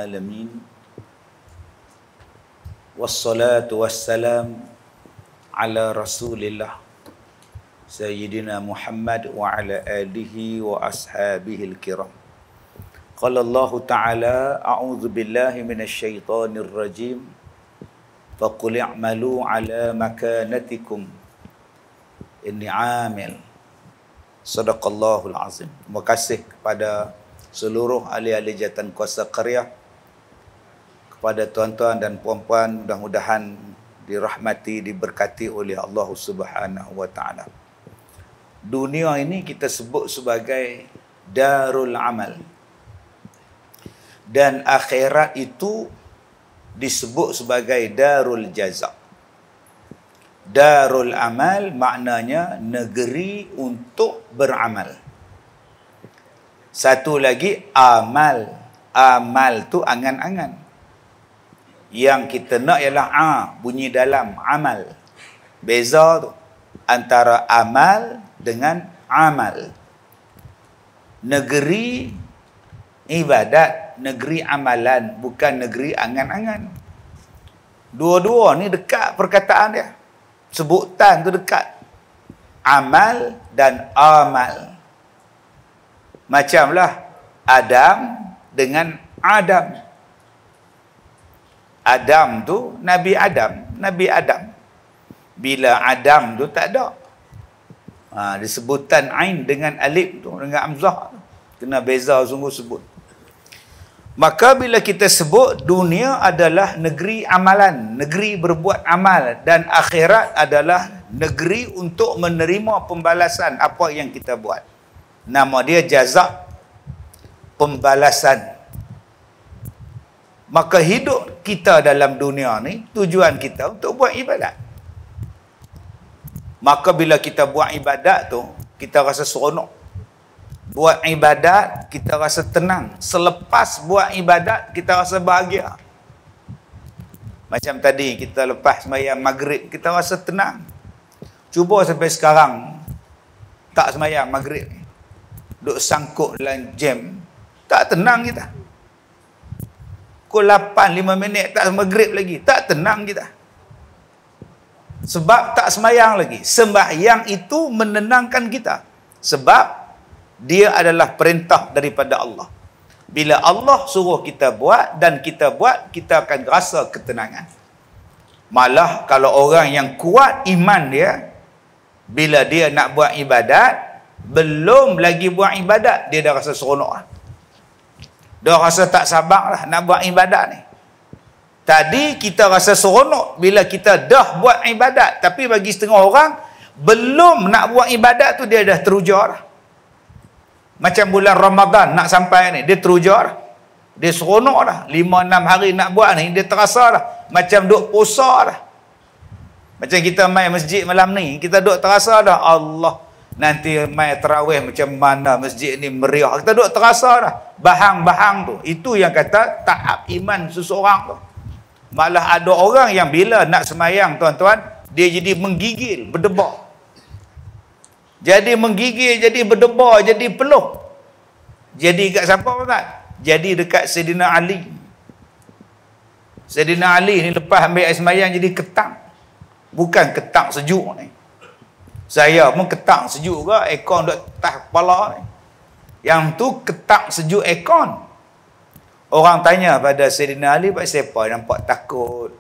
alamin. Wassalatu wassalam ala Rasulillah Sayyidina Muhammad wa ala alihi wa ashabihi al-kiram. Qala Allah Ta'ala, a'udzu billahi minasy syaithanir rajim. Faqul i'malu ala makanatikum inni 'amil. Sadaqallahul azim. Terima kasih kepada seluruh ahli-ahli jawatan kuasa qaryah, kepada tuan-tuan dan puan-puan, mudah-mudahan dirahmati, diberkati oleh Allah Subhanahu wa taala. Dunia ini kita sebut sebagai darul amal. Dan akhirat itu disebut sebagai darul jaza. Darul amal maknanya negeri untuk beramal. Satu lagi amal. Amal tu angan-angan. Yang kita nak ialah bunyi dalam amal. Beza tu antara amal dengan amal. Negeri ibadat, negeri amalan, bukan negeri angan-angan. Dua-dua ni dekat perkataan dia. Sebutan tu dekat. Amal dan amal. Macamlah Adam dengan Adam. Adam tu Nabi Adam. Nabi Adam. Bila Adam tu tak ada. Disebutan ain dengan alif tu, dengan hamzah tu. Kena beza sungguh sebut. Maka bila kita sebut dunia adalah negeri amalan, negeri berbuat amal, dan akhirat adalah negeri untuk menerima pembalasan apa yang kita buat. Nama dia jazak, pembalasan. Maka hidup kita dalam dunia ni, tujuan kita untuk buat ibadat. Maka bila kita buat ibadat tu, kita rasa seronok. Buat ibadat, kita rasa tenang. Selepas buat ibadat, kita rasa bahagia. Macam tadi, kita lepas sembahyang maghrib, kita rasa tenang. Cuba sampai sekarang, tak sembahyang maghrib. Duk sangkut dalam jam, tak tenang kita. Pukul 8, 5 minit, tak maghrib lagi. Tak tenang kita. Sebab tak sembahyang lagi. Sembahyang itu menenangkan kita. Sebab dia adalah perintah daripada Allah. Bila Allah suruh kita buat dan kita buat, kita akan rasa ketenangan. Malah kalau orang yang kuat iman dia, bila dia nak buat ibadat, belum lagi buat ibadat, dia dah rasa seronok lah. Dah rasa tak sabar lah nak buat ibadat ni. Tadi kita rasa seronok bila kita dah buat ibadat. Tapi bagi setengah orang, belum nak buat ibadat tu dia dah teruja dah. Macam bulan Ramadan nak sampai ni, dia teruja dah. Dia seronok dah. 5-6 hari nak buat ni, dia terasa dah. Macam duk puasa dah. Macam kita main masjid malam ni, kita duk terasa dah. Allah, nanti main tarawih macam mana masjid ni meriah. Kita duk terasa dah. Bahang-bahang tu. Itu yang kata tahap iman seseorang tu. Malah ada orang yang bila nak semayang, tuan-tuan, dia jadi menggigil, berdebar. Jadi menggigil, jadi berdebar, jadi peluh. Jadi kat siapa, Ustaz? Jadi dekat Sayyidina Ali. Sayyidina Ali ni lepas ambil air semayang jadi ketang. Bukan ketang sejuk ni. Saya pun ketang sejuk ke, aircon duduk atas kepala ni. Yang tu ketang sejuk aircon. Orang tanya pada Sayyidina Ali, Pak siapa nampak takut,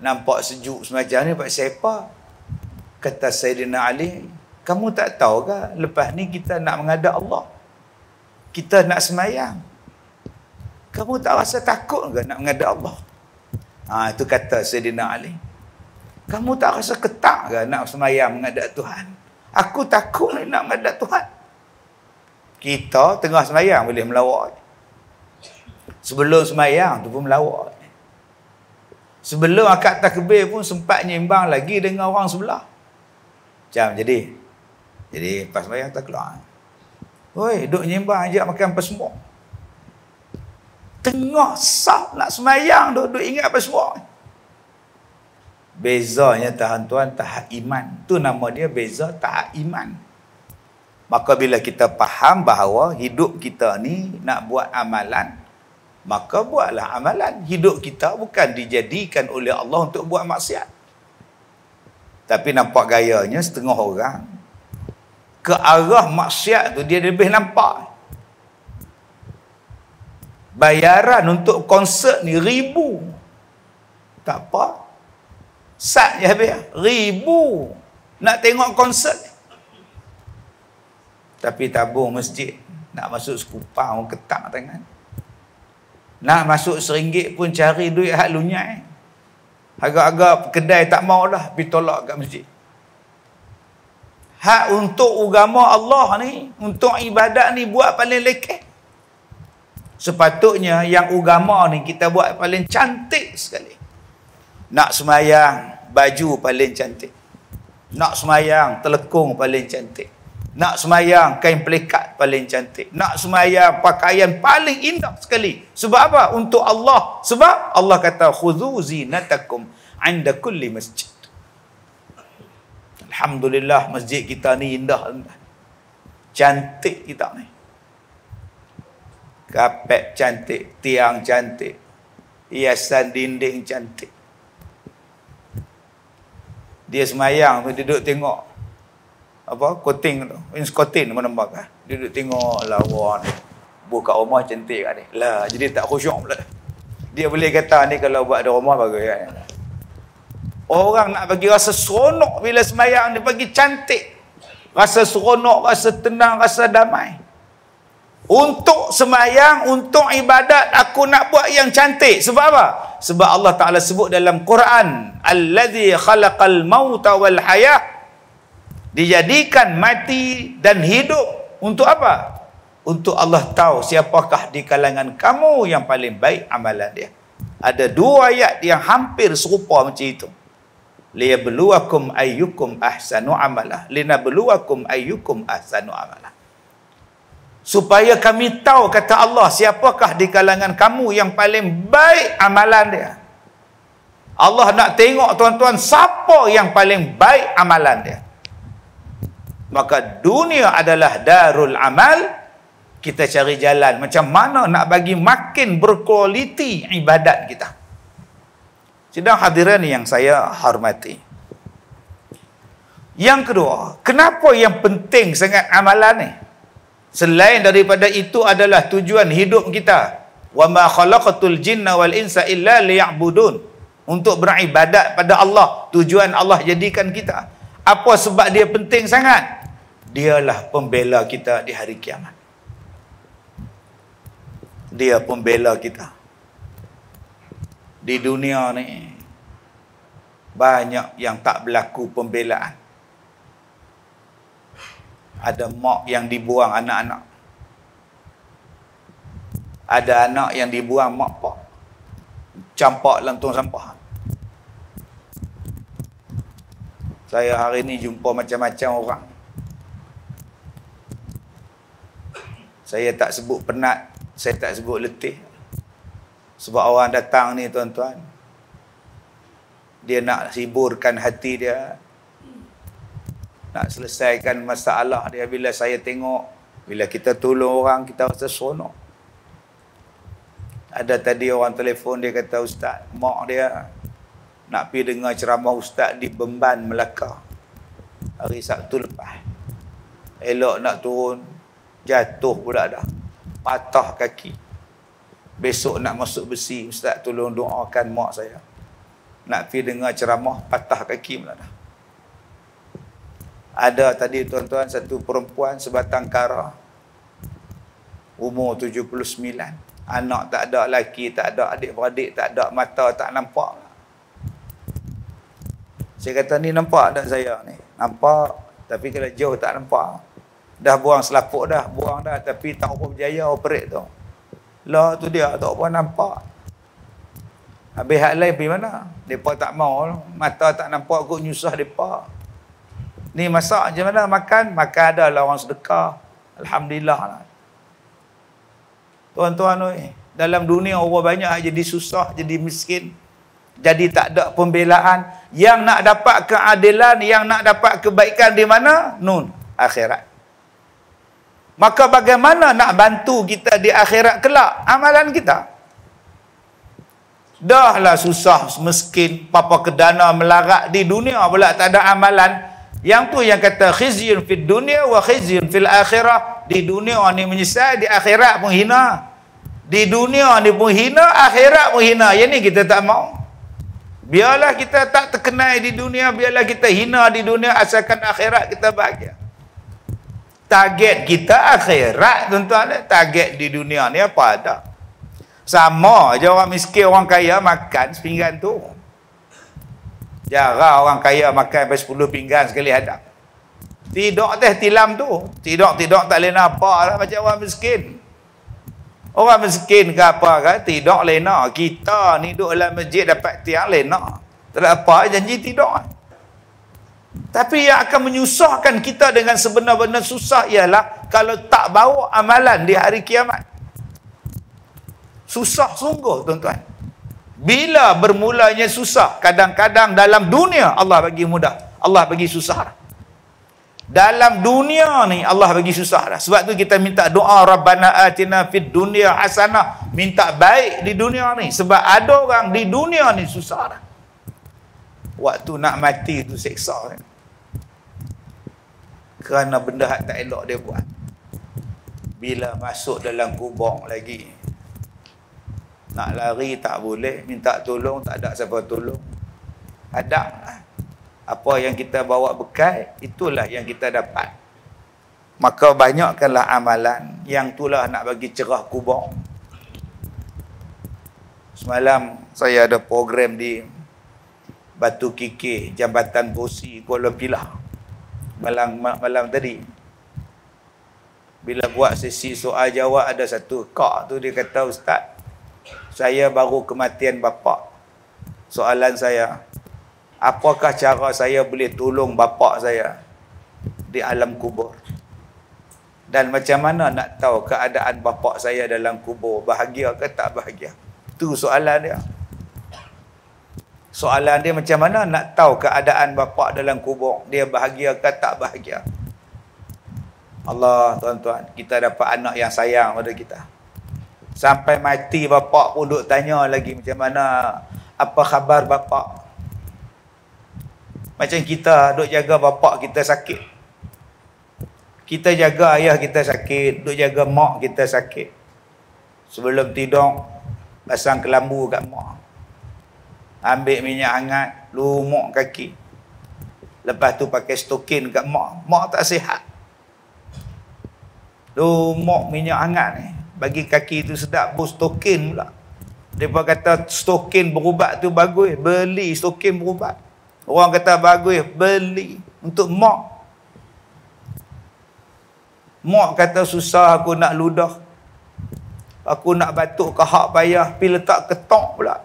nampak sejuk semacam ni, Pak siapa? Kata Sayyidina Ali, kamu tak tahu ke lepas ni kita nak menghadap Allah, kita nak semayang, kamu tak rasa takut ke nak menghadap Allah? Itu kata Sayyidina Ali. Kamu tak rasa ketak ke nak semayang menghadap Tuhan? Aku takut ni nak menghadap Tuhan. Kita tengah semayang boleh melawak. Sebelum semayang tu pun melawak. Sebelum akad takbir pun sempat nyimbang lagi dengan orang sebelah. Macam jadi pas semayang tak keluar. Oi, duk nyimbang ajak makan apa semua. Tengah sah nak semayang duk ingat apa semua. Bezanya tuan-tuan tahap iman. Tu nama dia beza tahap iman. Maka bila kita faham bahawa hidup kita ni nak buat amalan, maka buatlah amalan. Hidup kita bukan dijadikan oleh Allah untuk buat maksiat. Tapi nampak gayanya setengah orang ke arah maksiat tu dia lebih nampak. Bayaran untuk konsert ni 1,000. Tak apa. Sat je habis. 1,000 nak tengok konsert. Tapi tabung masjid. Nak masuk sekupang, ketak tangan. Nak masuk RM1 pun cari duit hak lunyai. Agak-agak kedai tak maulah, pergi tolak kat masjid. Hak untuk agama Allah ni, untuk ibadat ni buat paling lekeh. Sepatutnya yang agama ni kita buat paling cantik sekali. Nak semayang, baju paling cantik. Nak semayang, telekung paling cantik. Nak semayang, kain pelikat paling cantik. Nak semayang, pakaian paling indah sekali. Sebab apa? Untuk Allah. Sebab Allah kata, khudhu zinatakum 'inda kulli masjid. Alhamdulillah, masjid kita ni indah. Cantik kita ni. Kapet cantik, tiang cantik, hiasan dinding cantik. Dia semayang, duduk tengok apa koting tu, kotin mana-mana kan. Duduk tengok lawan. Buka rumah cantik kan ni. Lah, jadi tak khusyuk pula. Dia boleh kata ni kalau buat di rumah bagus kan. Orang nak bagi rasa seronok bila semayang, dia bagi cantik. Rasa seronok, rasa tenang, rasa damai. Untuk semayang, untuk ibadat, aku nak buat yang cantik. Sebab apa? Sebab Allah Ta'ala sebut dalam Quran, Alladhi khalaqal mauta wal hayah. Dijadikan mati dan hidup. Untuk apa? Untuk Allah tahu siapakah di kalangan kamu yang paling baik amalan dia. Ada 2 ayat yang hampir serupa macam itu. Liyabluwakum ayyukum ahsanu amalah. Linabluwakum ayyukum ahsanu amalah. Supaya kami tahu, kata Allah, siapakah di kalangan kamu yang paling baik amalan dia. Allah nak tengok tuan-tuan, siapa yang paling baik amalan dia. Maka dunia adalah darul amal. Kita cari jalan macam mana nak bagi makin berkualiti ibadat kita. Sidang hadirin yang saya hormati. Yang kedua, kenapa yang penting sangat amalan ni? Selain daripada itu adalah tujuan hidup kita. Wa ma khalaqatul jinna wal insa illa liya'budun. Untuk beribadat pada Allah. Tujuan Allah jadikan kita. Apa sebab dia penting sangat? Dialah pembela kita di hari kiamat. Dia pembela kita. Di dunia ni banyak yang tak berlaku pembelaan. Ada mak yang dibuang anak-anak. Ada anak yang dibuang mak pak. Campak dalam tong sampah. Saya hari ni jumpa macam-macam orang. Saya tak sebut penat, saya tak sebut letih. Sebab orang datang ni tuan-tuan, dia nak hiburkan hati dia, nak selesaikan masalah dia. Bila saya tengok, bila kita tolong orang, kita rasa seronok. Ada tadi orang telefon, dia kata, Ustaz, mak dia nak pergi dengar ceramah Ustaz di Bemban, Melaka, hari Sabtu lepas. Elok nak turun, jatuh pula dah, patah kaki. Besok nak masuk besi, Ustaz tolong doakan mak saya. Nak pergi dengar ceramah, patah kaki pula dah. Ada tadi tuan-tuan satu perempuan sebatang kara, umur 79, anak tak ada, laki tak ada, adik-beradik tak ada, mata tak nampak. Saya kata, ni nampak tak saya ni? Nampak, tapi kalau jauh tak nampak. Dah buang selaput dah, buang dah, tapi tak apa berjaya operate tu. Lah tu dia, tak apa nampak. Habis hak lain pergi mana? Mereka tak mau, mata tak nampak, kot nyusah mereka. Ni masak macam mana? Makan ada lah orang sedekah. Alhamdulillah lah. Tuan-tuan, dalam dunia orang banyak jadi susah, jadi miskin, jadi tak ada pembelaan. Yang nak dapat keadilan, yang nak dapat kebaikan di mana? Nun, akhirat. Maka bagaimana nak bantu kita di akhirat kelak? Amalan kita. Dahlah susah, miskin, papa kedana, melarat di dunia pula tak ada amalan. Yang tu yang kata khizyun fid dunya wa khizyun fil akhirah. Di dunia ni menyesal, di akhirat pun hina. Di dunia ni pun hina, akhirat pun hina. Yang ni kita tak mau. Biarlah kita tak terkenal di dunia, biarlah kita hina di dunia, asalkan akhirat kita bahagia. Target kita akhirat, tuan-tuan. Target di dunia ni apa ada? Sama je orang miskin, orang kaya makan sepinggan tu. Jarang orang kaya makan sampai 10 pinggan sekali hadap. Tidak teh tilam tu. Tidak tak lena apa lah macam orang miskin. Orang miskin ke apa kan? Tidak lena. Kita ni duduk dalam masjid dapat tiang lena. Tak ada apa, janji tidak. Tapi yang akan menyusahkan kita dengan sebenar-benar susah ialah kalau tak bawa amalan di hari kiamat. Susah sungguh, tuan-tuan. Bila bermulanya susah, kadang-kadang dalam dunia Allah bagi mudah, Allah bagi susah. Dalam dunia ni Allah bagi susah dah. Sebab tu kita minta doa Rabbana atina fid dunya hasanah, minta baik di dunia ni. Sebab ada orang di dunia ni susah dah. Waktu nak mati tu seksa kan? Kerana benda yang tak elok dia buat. Bila masuk dalam kubur lagi, nak lari tak boleh, minta tolong tak ada siapa tolong. Ada apa yang kita bawa bekal, itulah yang kita dapat. Maka banyakkanlah amalan, yang itulah nak bagi cerah kubur. Semalam saya ada program di Batu Kikir, Jambatan Bosi, Kuala Pilah. Malam tadi. Bila buat sesi soal jawab, ada satu kak tu dia kata, Ustaz, saya baru kematian bapa. Soalan saya, apakah cara saya boleh tolong bapa saya di alam kubur? Dan macam mana nak tahu keadaan bapa saya dalam kubur, bahagia ke tak bahagia? Itu soalan dia. Soalan dia macam mana nak tahu keadaan bapa dalam kubur, dia bahagia ke tak bahagia? Allah, tuan-tuan, kita dapat anak yang sayang pada kita. Sampai mati bapa pun duk tanya lagi macam mana, apa khabar bapa? Macam kita duk jaga bapa kita sakit. Kita jaga ayah kita sakit, duk jaga mak kita sakit. Sebelum tidur, pasang kelambu kat mak. Ambil minyak hangat, lumuk kaki. Lepas tu pakai stokin kat mak. Mak tak sihat. Lumuk minyak hangat ni, bagi kaki tu sedap, bos stokin pula. Mereka kata stokin berubat tu bagus, beli stokin berubat. Orang kata bagus, beli untuk mak. Mak kata susah aku nak ludah. Aku nak batuk kahak payah, pergi letak ketok pula.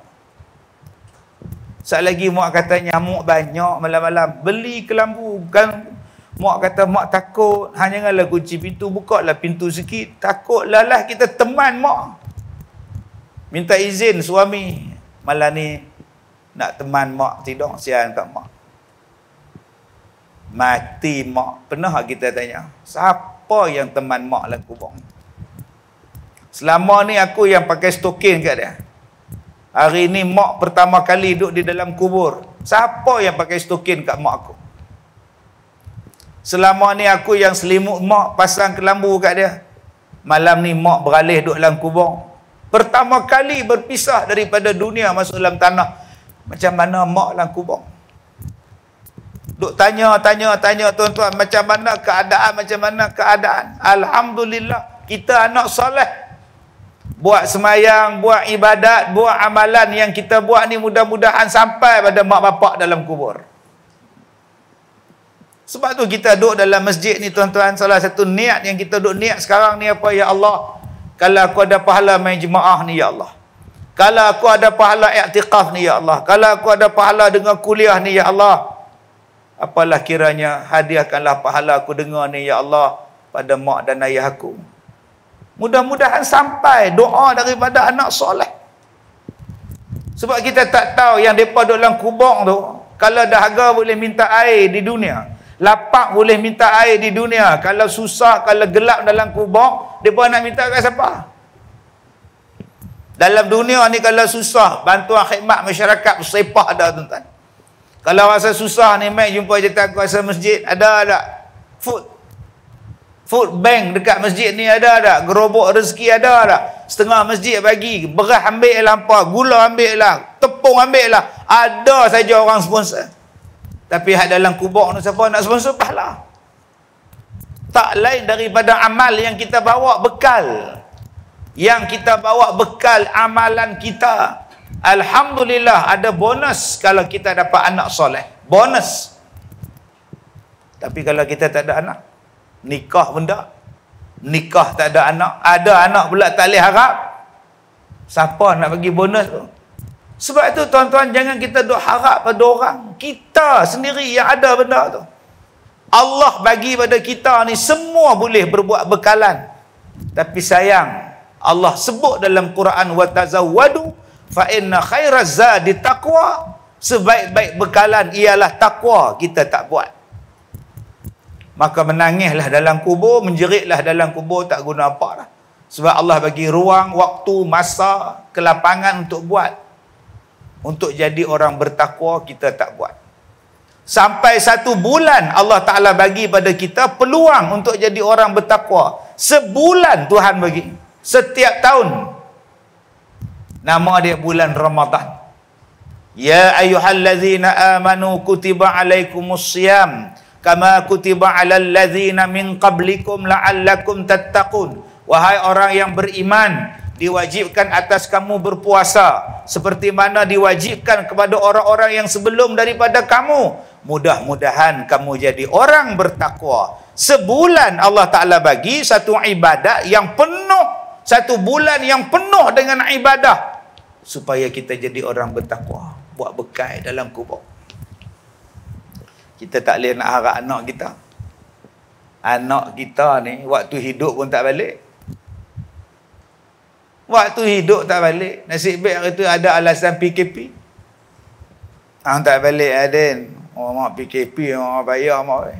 Sekali lagi mak kata nyamuk banyak malam-malam, beli kelambu. Kan mak kata mak takut, hanya janganlah kunci pintu, buka lah pintu sikit. Takut lalah kita teman mak. Minta izin suami, malam ni nak teman mak tidur, sian kat mak. Mati mak. Pernah kita tanya, siapa yang teman mak dalam kubur? Selama ni aku yang pakai stokin kat dia. Hari ni mak pertama kali duduk di dalam kubur. Siapa yang pakai stokin kat mak aku? Selama ni aku yang selimut mak, pasang kelambu kat dia. Malam ni mak beralih duduk dalam kubur. Pertama kali berpisah daripada dunia, masuk dalam tanah. Macam mana mak dalam kubur? Duk tanya tuan-tuan, macam mana keadaan? Alhamdulillah, kita anak soleh. Buat semayang, buat ibadat, buat amalan yang kita buat ni mudah-mudahan sampai pada mak bapak dalam kubur. Sebab tu kita duduk dalam masjid ni tuan-tuan, salah satu niat yang kita duduk niat sekarang ni apa? Ya Allah, kalau aku ada pahala main jemaah ni ya Allah. Kalau aku ada pahala i'tikaf ni ya Allah. Kalau aku ada pahala dengan kuliah ni ya Allah. Apalah kiranya hadiahkanlah pahala aku dengar ni ya Allah pada mak dan ayah aku. Mudah-mudahan sampai doa daripada anak soleh. Sebab kita tak tahu yang mereka duduk dalam kubur tu, kalau dahaga boleh minta air di dunia, lapak boleh minta air di dunia, kalau susah, kalau gelap dalam kubur, mereka nak minta kat siapa? Dalam dunia ni kalau susah, bantuan khidmat masyarakat bersepah dah tuan-tuan. Kalau rasa susah ni, mai jumpa jemaah kuasa masjid, ada tak? Food bank dekat masjid ni ada tak? Gerobok rezeki ada tak? Setengah masjid bagi, beras ambil lah apa, gula ambil lah, tepung ambil lah. Ada saja orang sponsor. Tapi hak dalam kubur ni siapa nak sponsor? Pahala. Tak lain daripada amal yang kita bawa bekal. Yang kita bawa bekal amalan kita. Alhamdulillah ada bonus kalau kita dapat anak soleh. Bonus. Tapi kalau kita tak ada anak, nikah pun tak. Nikah tak ada anak. Ada anak pula tak boleh harap. Siapa nak bagi bonus tu? Sebab itu tuan-tuan, jangan kita duk harap pada orang. Kita sendiri yang ada benda tu. Allah bagi pada kita ni semua boleh berbuat bekalan. Tapi sayang, Allah sebut dalam Quran, wa tazawwadu fa inna khairaz zadi taqwa. Sebaik-baik bekalan ialah takwa. Kita tak buat. Maka menangislah dalam kubur, menjeritlah dalam kubur, tak guna apa dah. Sebab Allah bagi ruang, waktu, masa, kelapangan untuk buat. Untuk jadi orang bertakwa, kita tak buat. Sampai 1 bulan Allah Ta'ala bagi pada kita peluang untuk jadi orang bertakwa. Sebulan Tuhan bagi. Setiap tahun. Nama dia bulan Ramadan. Ya ayyuhallazina amanu kutiba alaikumus siyam kama kutiba alal ladzina min qablikum la'allakum tattaqun. Wahai orang yang beriman, diwajibkan atas kamu berpuasa seperti mana diwajibkan kepada orang-orang yang sebelum daripada kamu. Mudah-mudahan kamu jadi orang bertakwa. Sebulan Allah Ta'ala bagi satu ibadat yang penuh, 1 bulan yang penuh dengan ibadah, supaya kita jadi orang bertakwa, buat bekal dalam kubur. Kita tak boleh nak harap anak kita. Anak kita ni waktu hidup pun tak balik. Waktu hidup tak balik. Nasib baik hari tu ada alasan PKP. Tak balik Aden. Mak PKP, mak bayar mak.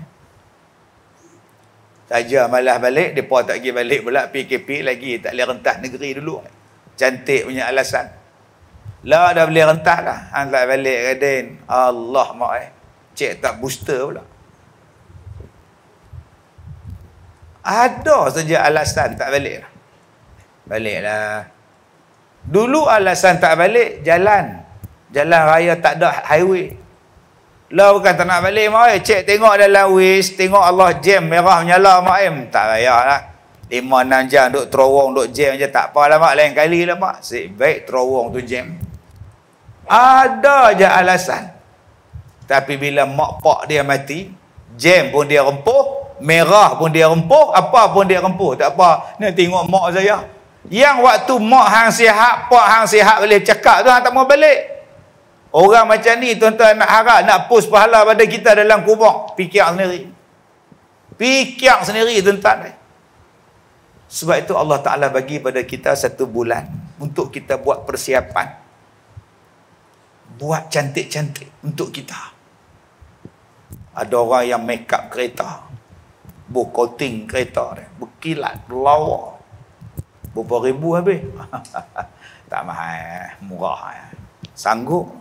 Saja malah balik, depa tak pergi balik pula, PKP lagi tak boleh rentas negeri dulu. Cantik punya alasan. Lah dah boleh rentas dah. Tak balik Aden. Allah mak cek tak booster pula. Ada saja alasan tak balik lah. Baliklah. Dulu alasan tak balik, jalan raya tak ada highway. Lah bukan tak nak balik mak, cek tengok dalam Waze, tengok Allah jam merah menyala mak, tak payahlah. 5-6 jam duk terowong, duk jam je, tak apalah mak, lain kali lah mak. Baik terowong tu jam. Ada je alasan. Tapi bila mak pak dia mati, jam pun dia rempuh, merah pun dia rempuh, apa pun dia rempuh, tak apa. Ni tengok mak saya. Yang waktu mak hang sihat, pak hang sihat boleh cakap tu, hang tak mau balik. Orang macam ni tuan-tuan nak harap, nak push pahala pada kita dalam kubur. Fikir sendiri. Fikir sendiri tuan-tuan. Sebab itu Allah Ta'ala bagi pada kita 1 bulan untuk kita buat persiapan. Buat cantik-cantik untuk kita. Ada orang yang make up kereta. Coating kereta dia. Berkilat, berlawa. Berapa ribu habis? Tak mahal, murah. Sanggup.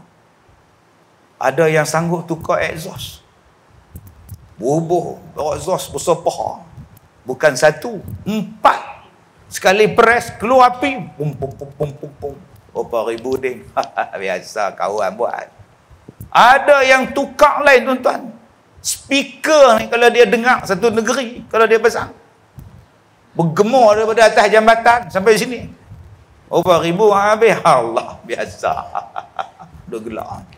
Ada yang sanggup tukar exhaust. Bubuh, exhaust besar paha. Bukan 1, 4. Sekali press, keluar api. Pum, pum, pum, pum, pum, pum. Berapa ribu ding. Biasa kawan buat. Ada yang tukar lain tuan-tuan. Speaker ni kalau dia dengar satu negeri, kalau dia pasang, bergema daripada atas jambatan sampai sini. Berapa ribu habis? Allah, biasa. Duk gelak.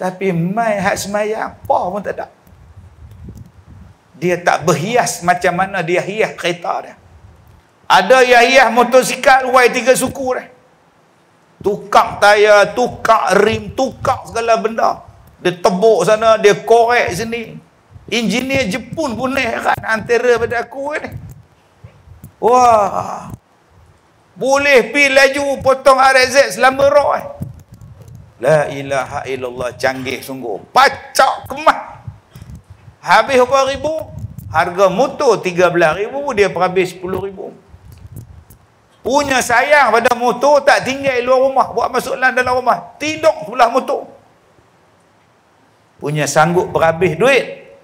Tapi mai hak semayang, apa pun tak ada. Dia tak berhias macam mana dia hias kereta dia. Ada yang hias motosikal Y3 suku dia. Tukar tayar, tukar rim, tukar segala benda. Dia tebuk sana, dia korek sini. Engineer Jepun pun heran antara pada aku ni. Wah. Boleh pi laju potong RZ selama roh. La ilaha illallah, canggih sungguh. Pacak kemas. Habis berapa ribu? Harga motor 13,000, dia habis 10,000. 10,000 Punya sayang pada motor, tak tinggal luar rumah, buat masuk dalam rumah, tidur sebelah motor. Punya sanggup berhabis duit,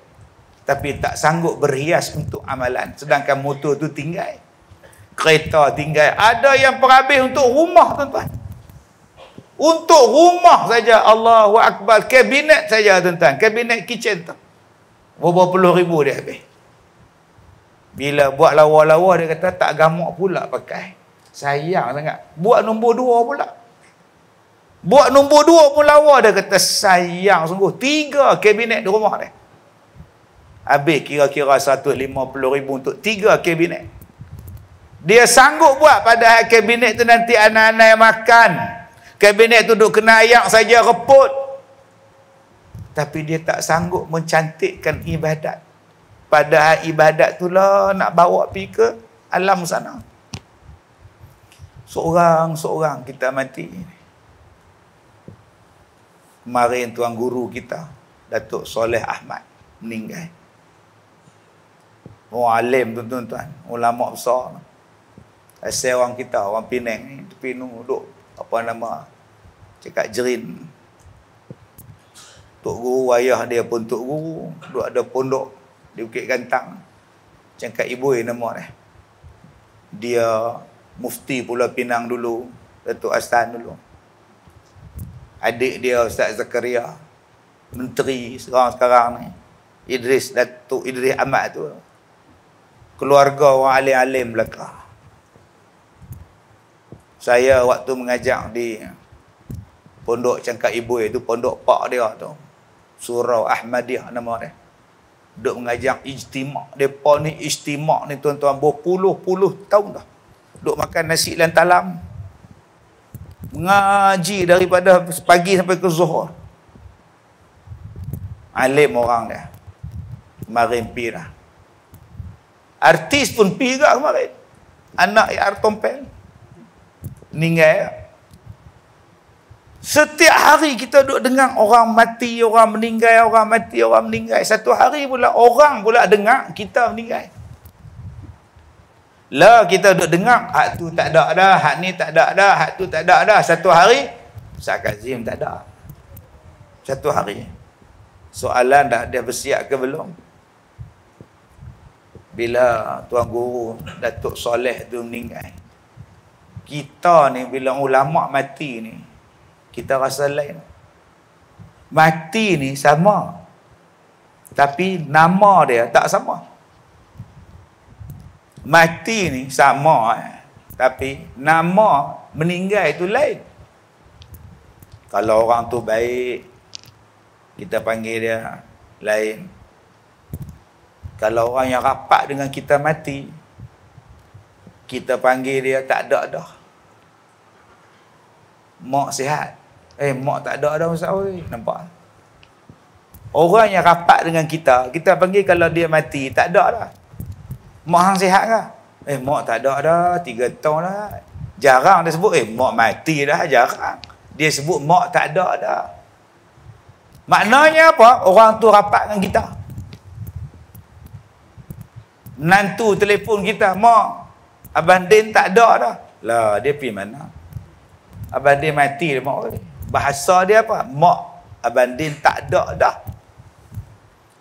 tapi tak sanggup berhias untuk amalan. Sedangkan motor tu tinggal, kereta tinggal. Ada yang berhabis untuk rumah, tuan-tuan. Untuk rumah saja, Allahu Akbar. Kabinet saja, tuan-tuan. Kabinet kitchen tu, berapa puluh ribu dia habis. Bila buat lawa-lawa, dia kata tak gamak pula pakai. Sayang sangat. Buat nombor 2 pula. Buat nombor 2 pun lawa, dia kata sayang sungguh. 3 kabinet di rumah dia. Habis kira-kira 150 ribu untuk 3 kabinet. Dia sanggup buat, padahal kabinet tu nanti anak-anak yang makan. Kabinet tu duk kena ayak saja reput. Tapi dia tak sanggup mencantikkan ibadat. Padahal ibadat tu lah nak bawa pergi ke alam sana. Seorang-seorang kita mati. Kemarin tuan guru kita, Datuk Soleh Ahmad, meninggal. Orang alim tuan-tuan, ulama besar. Asal orang kita, orang Penang ni, tepi ni duduk, apa nama, cakap jerin. Tok guru, ayah dia pun tok guru, duduk ada pondok di Bukit Gantang. Cakap ibu nama dia. Dia mufti Pulau Pinang dulu, Datuk Hassan dulu. Adik dia Ustaz Zakaria, menteri sekarang ni, Datuk Idris Ahmad tu. Keluarga orang alim-alim belakang. Saya waktu mengajar di pondok Cangkak Ibu itu, pondok pak dia tu, Surau Ahmadiyah nama dia. Duk mengajar ijtimak. Depa ni ijtimak ni tuan-tuan berpuluh-puluh tahun dah. Duk makan nasi dan talam. Mengaji daripada pagi sampai ke zuhur. Alim orang dia. Kemarin pi dah. Artis pun pi juga kemarin. Anak AR Tompel. Meninggal. Setiap hari kita duduk dengar orang mati, orang meninggal, orang mati, orang meninggal. Satu hari pula orang pula dengar kita meninggal. Lah kita duduk dengar, hak tu tak ada dah, hak ni tak ada dah, hak tu tak ada dah. Satu hari, Ustaz Kazim tak ada. Satu hari. Soalan dah dia bersiap ke belum? Bila Tuan Guru Datuk Soleh tu meninggal. Kita ni bila ulama mati ni, kita rasa lain. Mati ni sama, tapi nama dia tak sama. Mati ni sama, tapi nama meninggal itu lain. Kalau orang tu baik, kita panggil dia lain. Kalau orang yang rapat dengan kita mati, kita panggil dia tak ada dah. Mak sihat. Mak tak ada dah Ustaz. Nampak? Orang yang rapat dengan kita, kita panggil kalau dia mati, tak ada dah. Mak hang sihat ke? Mak tak ada dah, 3 tahun dah. Jarang dia sebut, mak mati dah, jarang. Dia sebut mak tak ada dah. Maknanya apa? Orang tu rapat dengan kita. Menantu telefon kita, mak, Abang Din tak ada dah. Lah, dia pergi mana? Abang Din mati dah, mak. Bahasa dia apa? Mak, Abang Din tak ada dah.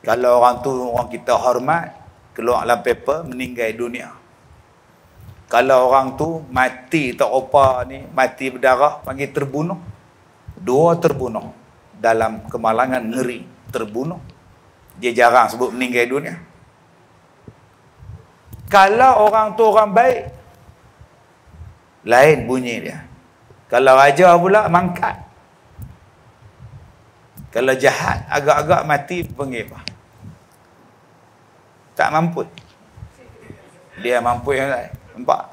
Kalau orang tu, orang kita hormat, keluar dalam paper, meninggal dunia. Kalau orang tu mati tak apa ni, mati berdarah, panggil terbunuh. 2 terbunuh. Dalam kemalangan ngeri, terbunuh. Dia jarang sebut meninggal dunia. Kalau orang tu orang baik, lain bunyi dia. Kalau raja pula, mangkat. Kalau jahat, agak-agak mati, panggil apa? Tak mampu. Dia mampu yang lain. Nampak?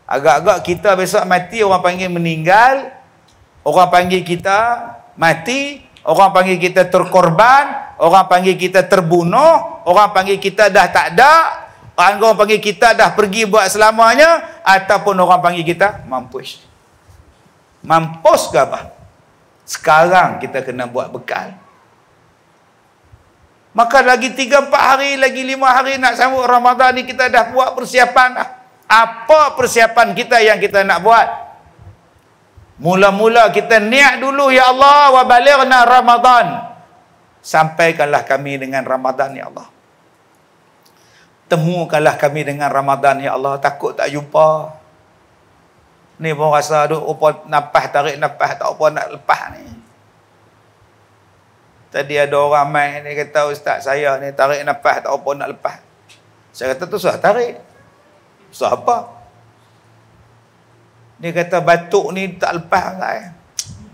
Agak-agak kita besok mati, orang panggil meninggal, orang panggil kita mati, orang panggil kita terkorban, orang panggil kita terbunuh, orang panggil kita dah tak ada, orang panggil kita dah pergi buat selamanya, ataupun orang panggil kita mampus. Mampus ke apa? Sekarang kita kena buat bekal. Maka lagi 3-4 hari, lagi 5 hari nak sambut Ramadan ni, kita dah buat persiapan dah. Apa persiapan kita yang kita nak buat? Mula-mula kita niat dulu, ya Allah, wa balighna Ramadan. Sampaikanlah kami dengan Ramadan, ya Allah. Temukanlah kami dengan Ramadan, ya Allah. Takut tak jumpa. Ni pun rasa duk apa napas, tarik napas, tak apa nak lepas ni. Tadi ada orang mai ni kata, ustaz saya ni tarik napas tak apa nak lepas. Saya kata tu susah tarik. Susah apa? Dia kata batuk ni tak lepas kan.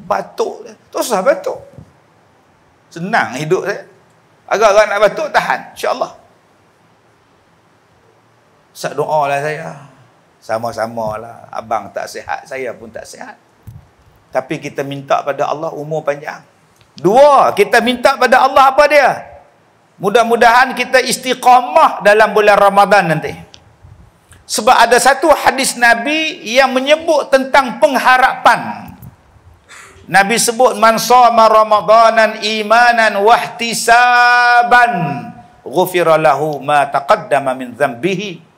Batuk tu susah batuk. Senang hidup saya. Agak-agak nak batuk tahan, insya-Allah. Ustaz doalah saya. Sama-sama lah. Abang tak sihat, saya pun tak sihat. Tapi kita minta pada Allah umur panjang. Dua, kita minta pada Allah apa dia? Mudah-mudahan kita istiqamah dalam bulan Ramadan nanti. Sebab ada satu hadis Nabi yang menyebut tentang pengharapan. Nabi sebut, man shoma ramadanan imanan wahtisaban ghufira lahu ma taqaddama min dhanbihi.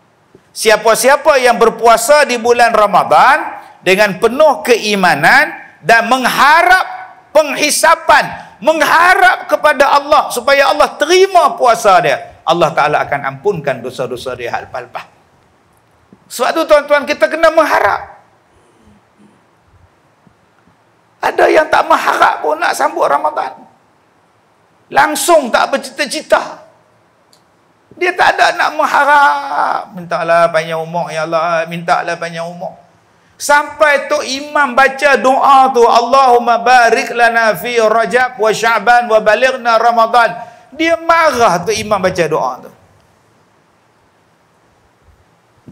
Siapa-siapa yang berpuasa di bulan Ramadan dengan penuh keimanan dan mengharap penghisapan, mengharap kepada Allah supaya Allah terima puasa dia, Allah Ta'ala akan ampunkan dosa-dosa dia hal lepas. Sebab tu tuan-tuan, kita kena mengharap. Ada yang tak mengharap pun nak sambut Ramadan. Langsung tak bercita-cita. Dia tak ada nak mengharap. Mintalah panjang umur, ya Allah. Mintalah panjang umur. Sampai tu imam baca doa tu, Allahumma barik lana fi Rajab wa Sya'ban wa balighna Ramadan. Dia marah tu imam baca doa tu.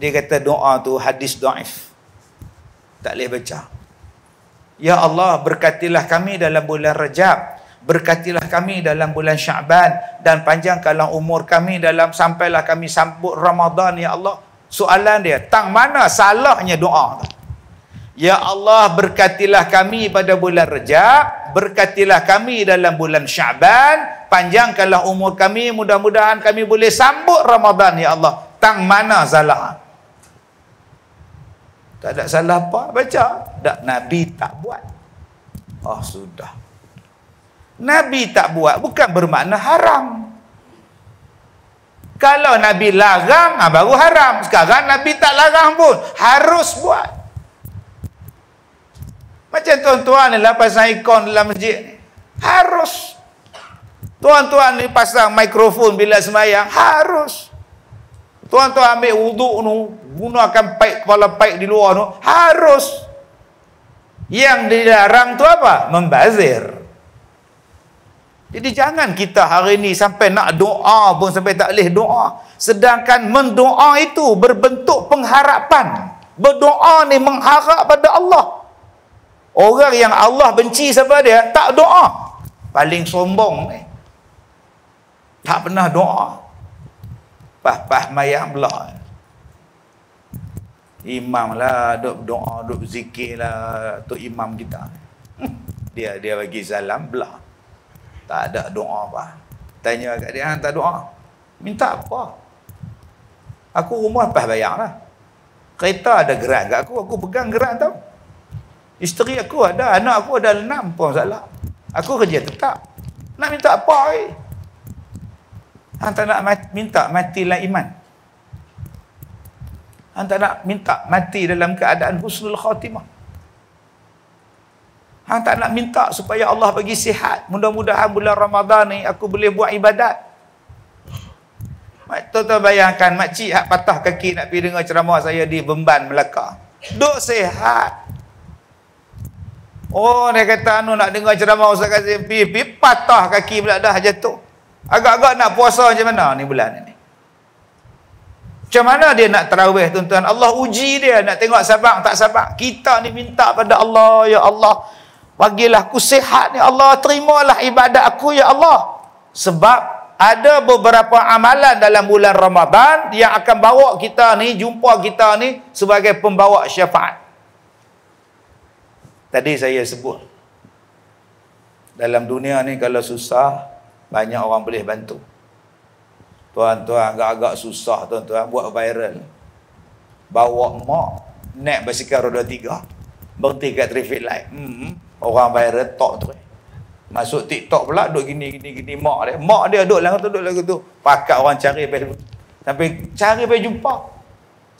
Dia kata doa tu hadis dhaif. Tak boleh baca. Ya Allah, berkatilah kami dalam bulan Rajab, berkatilah kami dalam bulan Sya'ban, dan panjangkanlah umur kami dalam sampailah kami sambut Ramadan, ya Allah. Soalan dia, tang mana salahnya doa tu? Ya Allah, berkatilah kami pada bulan Rajab, berkatilah kami dalam bulan Sya'ban, panjangkanlah umur kami, mudah-mudahan kami boleh sambut Ramadan, ya Allah. Tang mana salah? Tak ada salah apa, baca. Tak, Nabi tak buat. Oh, sudah. Nabi tak buat bukan bermakna haram. Kalau Nabi larang, baru haram. Sekarang Nabi tak larang pun, harus buat. Macam tuan-tuan ni lah pasang ikon dalam masjid ni. Harus. Tuan-tuan ni pasang mikrofon bila sembahyang, harus. Tuan-tuan ambil wuduk tu, gunakan paik, kepala paik di luar tu, harus. Yang dilarang tu apa? Membazir. Jadi jangan kita hari ni sampai nak doa pun sampai tak boleh doa. Sedangkan mendoa itu berbentuk pengharapan. Berdoa ni mengharap pada Allah. Orang yang Allah benci siapa dia? Tak doa. Paling sombong ni. Tak pernah doa. Pah mayang belah. Imam lah, duk doa, duk zikir lah tu imam kita. Dia bagi salam belah. Tak ada doa apa. Tanya kat dia, hantar doa. Minta apa? Aku rumah pas bayar lah. Kereta ada geran kat aku pegang geran tau. Isteri aku ada, anak aku ada 6 pun salah. Aku kerja tetap. Nak minta apa? Hang tak nak minta matilah iman. Hang tak nak minta mati dalam keadaan husnul khatimah. Hang tak nak minta supaya Allah bagi sihat. Mudah-mudahan bulan Ramadan ni aku boleh buat ibadat. Tuan-tuan bayangkan makcik hak patah kaki nak pergi dengar ceramah saya di Bemban, Melaka. Duk sihat. Oh, dia kata nak dengar ceramah Ustaz Kazim, pergi patah kaki pula dah jatuh. Agak-agak nak puasa macam mana ni bulan ni? Macam mana dia nak tarawih, tuan-tuan? Allah uji dia, nak tengok sabar tak sabar. Kita ni minta pada Allah, ya Allah, bagilah aku sihat ni Allah, terimalah ibadat aku ya Allah. Sebab ada beberapa amalan dalam bulan Ramadan yang akan bawa kita ni, jumpa kita ni sebagai pembawa syafaat. Tadi saya sebut, dalam dunia ni kalau susah, banyak orang boleh bantu. Tuan-tuan agak-agak susah, tuan-tuan buat viral. bawa mak naik basikal roda 3, berhenti kat traffic light. Orang viral tok tu. Masuk TikTok pula duk gini mak dia duk lagu tu pakat orang cari sampai cari sampai jumpa.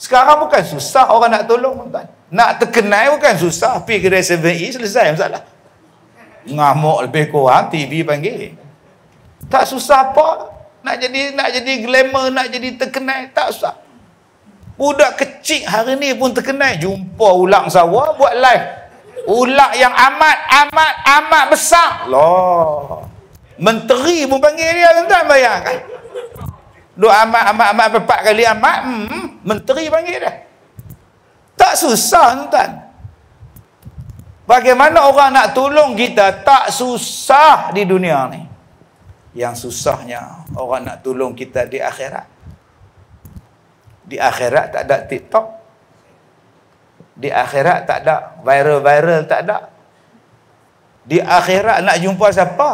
Sekarang bukan susah orang nak tolong, tuan. Nak terkenal bukan susah, pergi kedai 7E selesai masalah. Ngamuk lebih kurang, TV panggil. Tak susah apa. Nak jadi glamour, nak jadi terkenal, tak susah. Budak kecil hari ni pun terkenal, jumpa ulang sawah buat live. Ulak yang amat besar. Allah. Menteri pun panggil dia, tuan, bayangkan. Dua amat 4 kali amat, menteri panggil dia. Tak susah, tuan. Bagaimana orang nak tolong kita? Tak susah di dunia ni. Yang susahnya orang nak tolong kita di akhirat. Di akhirat tak ada TikTok. Di akhirat tak ada viral, tak ada. Di akhirat nak jumpa siapa?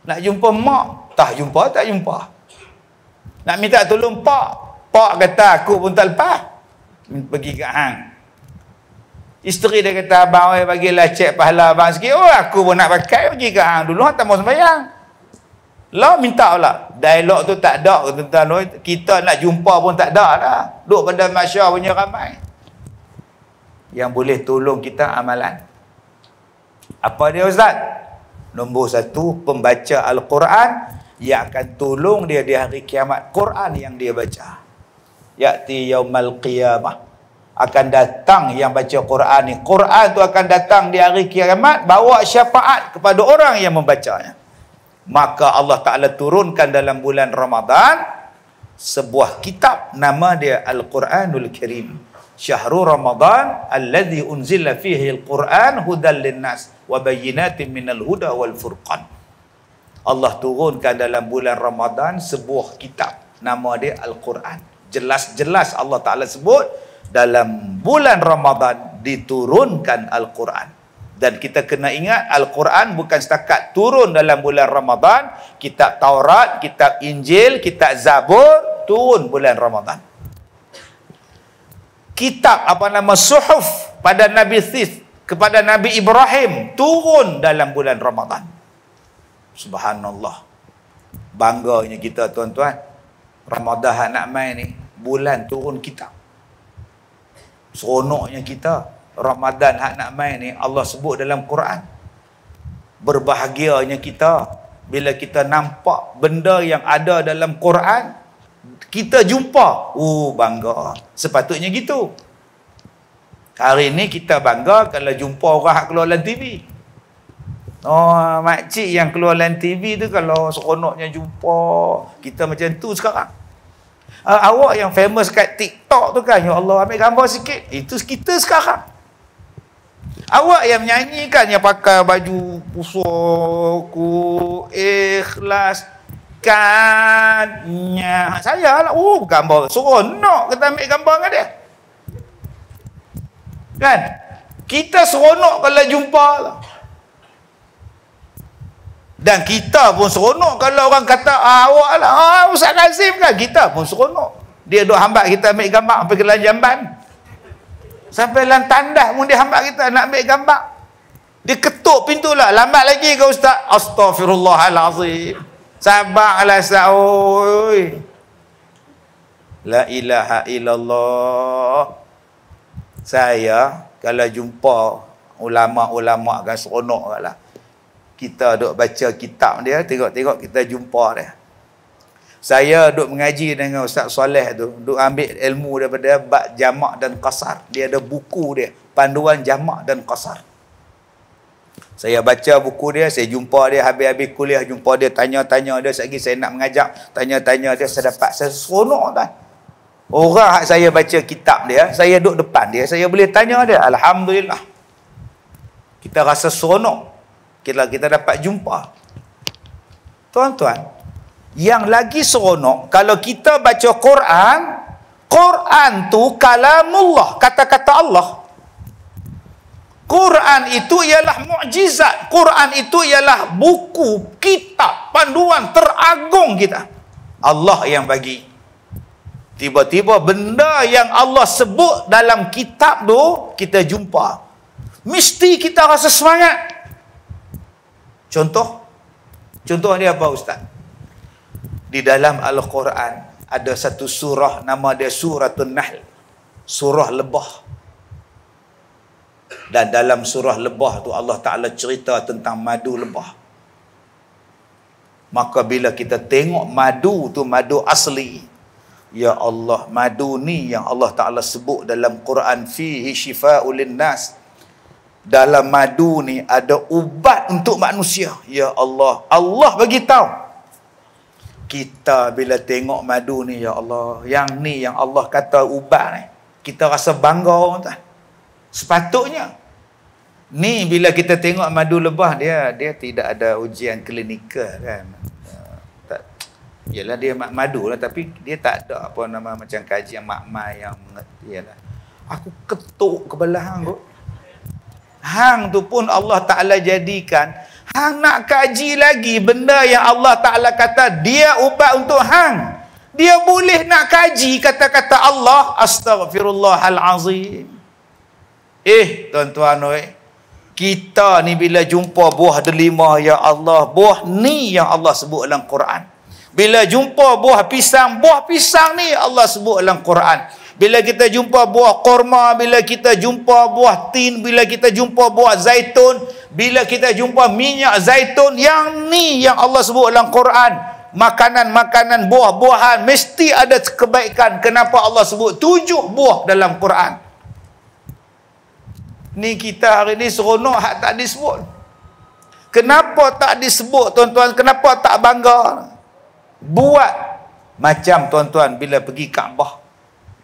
Nak jumpa mak, tak jumpa. Nak minta tolong pak kata aku pun tak lepas. Pergi ke hang. Isteri dia kata, abang bagilah cek pahala abang sikit. Oh, aku pun nak pakai, pergi ke hang dulu, tak mau sembahyang. Lah minta pula. Dialog tu tak ada, tuan-tuan. Kita nak jumpa pun tak ada dah. Duk pada masyarakat punya ramai. Yang boleh tolong kita amalan. Apa dia, Ustaz? Nombor 1, pembaca Al-Quran yang akan tolong dia di hari kiamat. Quran yang dia baca. Ya'ti yaumal qiyamah. Akan datang yang baca Quran ni. Quran tu akan datang di hari kiamat, bawa syafaat kepada orang yang membacanya. Maka Allah Ta'ala turunkan dalam bulan Ramadan sebuah kitab, nama dia Al-Quranul Karim. Syahrul Ramadan alladhi unzila fihi Al-Quran hudan linnas wa bayyinatin minal huda wal furqan. Allah turunkan dalam bulan Ramadan sebuah kitab, nama dia Al-Quran. Jelas-jelas Allah Ta'ala sebut dalam bulan Ramadan diturunkan Al-Quran. Dan kita kena ingat, Al-Quran bukan setakat turun dalam bulan Ramadan. Kitab Taurat, kitab Injil, kitab Zabur turun bulan Ramadan. Kitab Suhuf pada Nabi Sis kepada Nabi Ibrahim turun dalam bulan Ramadan. Subhanallah. Bangganya kita, tuan-tuan. Ramadan nak main ni, bulan turun kitab. Seronoknya kita. Ramadan hak nak main ni Allah sebut dalam Quran. Berbahagianya kita bila kita nampak benda yang ada dalam Quran, kita jumpa. Bangga. Sepatutnya gitu. Hari ni kita bangga kalau jumpa orang hak keluar dalam TV. Makcik yang keluar dalam TV tu kalau seronoknya jumpa. Kita macam tu sekarang. Awak yang famous kat TikTok tu kan, ya Allah, ambil gambar sikit. Itu kita sekarang. Awak yang menyanyikan, yang pakai baju pusuku ikhlas kannya. Saya lah, gambar seronok kita ambil gambar dengan dia. Kan? Kita seronok kalau jumpa lah. Dan kita pun seronok kalau orang kata, awak lah, Ustaz Kazim kan. Kita pun seronok. Dia duk hambat kita ambil gambar sampai ke dalam jamban. Sampai dalam tandas pun dia hambat kita nak ambil gambar. Dia ketuk pintu lah. Lambat lagi ke Ustaz? Astaghfirullahalazim. Sabarlah Sa'oi. La ilaha illallah. Saya kalau jumpa ulama-ulama kan seronok lah. Kita duk baca kitab dia, tengok-tengok kita jumpa dia. Saya duk mengaji dengan Ustaz Soleh tu, duk ambil ilmu daripada bab jamak dan qasar. Dia ada buku dia, panduan jamak dan qasar. Saya baca buku dia, saya jumpa dia habis-habis kuliah, jumpa dia, tanya-tanya dia, sekali saya nak mengajak, tanya-tanya dia, saya dapat, saya seronok kan. Orang saya baca kitab dia, saya duduk depan dia, saya boleh tanya dia. Alhamdulillah. Kita rasa seronok kita dapat jumpa. Tuan-tuan, yang lagi seronok kalau kita baca Quran, Quran tu kalamullah, kata-kata Allah. Quran itu ialah mukjizat. Quran itu ialah buku, kitab, panduan teragung kita. Allah yang bagi. Tiba-tiba benda yang Allah sebut dalam kitab tu kita jumpa. Mesti kita rasa semangat. Contoh dia apa Ustaz? Di dalam Al-Quran ada satu surah nama dia Suratul Nahl. Surah lebah. Dan dalam surah lebah tu Allah Ta'ala cerita tentang madu lebah. Maka bila kita tengok madu tu madu asli, ya Allah, madu ni yang Allah Ta'ala sebut dalam Quran, fihi shifa'ul linnas. Dalam madu ni ada ubat untuk manusia. Ya Allah, Allah bagi tahu. Kita bila tengok madu ni, ya Allah, yang ni yang Allah kata ubat ni, kita rasa bangga tak? Sepatutnya. Ni bila kita tengok madu lebah, dia tidak ada ujian klinikal kan. Yalah dia madu lah, tapi dia tak ada apa nama macam kajian makmai yang mengerti. Yalah. Aku ketuk kepala hang tu. Hang tu pun Allah Ta'ala jadikan hang nak kaji lagi benda yang Allah Ta'ala kata dia ubat untuk hang. Dia boleh nak kaji kata-kata Allah. Astaghfirullahalazim. Tuan-tuan oi, kita ni bila jumpa buah delima, ya Allah, buah ni yang Allah sebut dalam Quran. Bila jumpa buah pisang ni Allah sebut dalam Quran. Bila kita jumpa buah korma, bila kita jumpa buah tin, bila kita jumpa buah zaitun, bila kita jumpa minyak zaitun, yang ni yang Allah sebut dalam Quran. Makanan-makanan, buah-buahan mesti ada kebaikan. Kenapa Allah sebut 7 buah dalam Quran? Ni kita hari ni seronok hak tak disebut. Kenapa tak disebut tuan-tuan? Kenapa tak bangga? Buat macam tuan-tuan bila pergi Kaabah.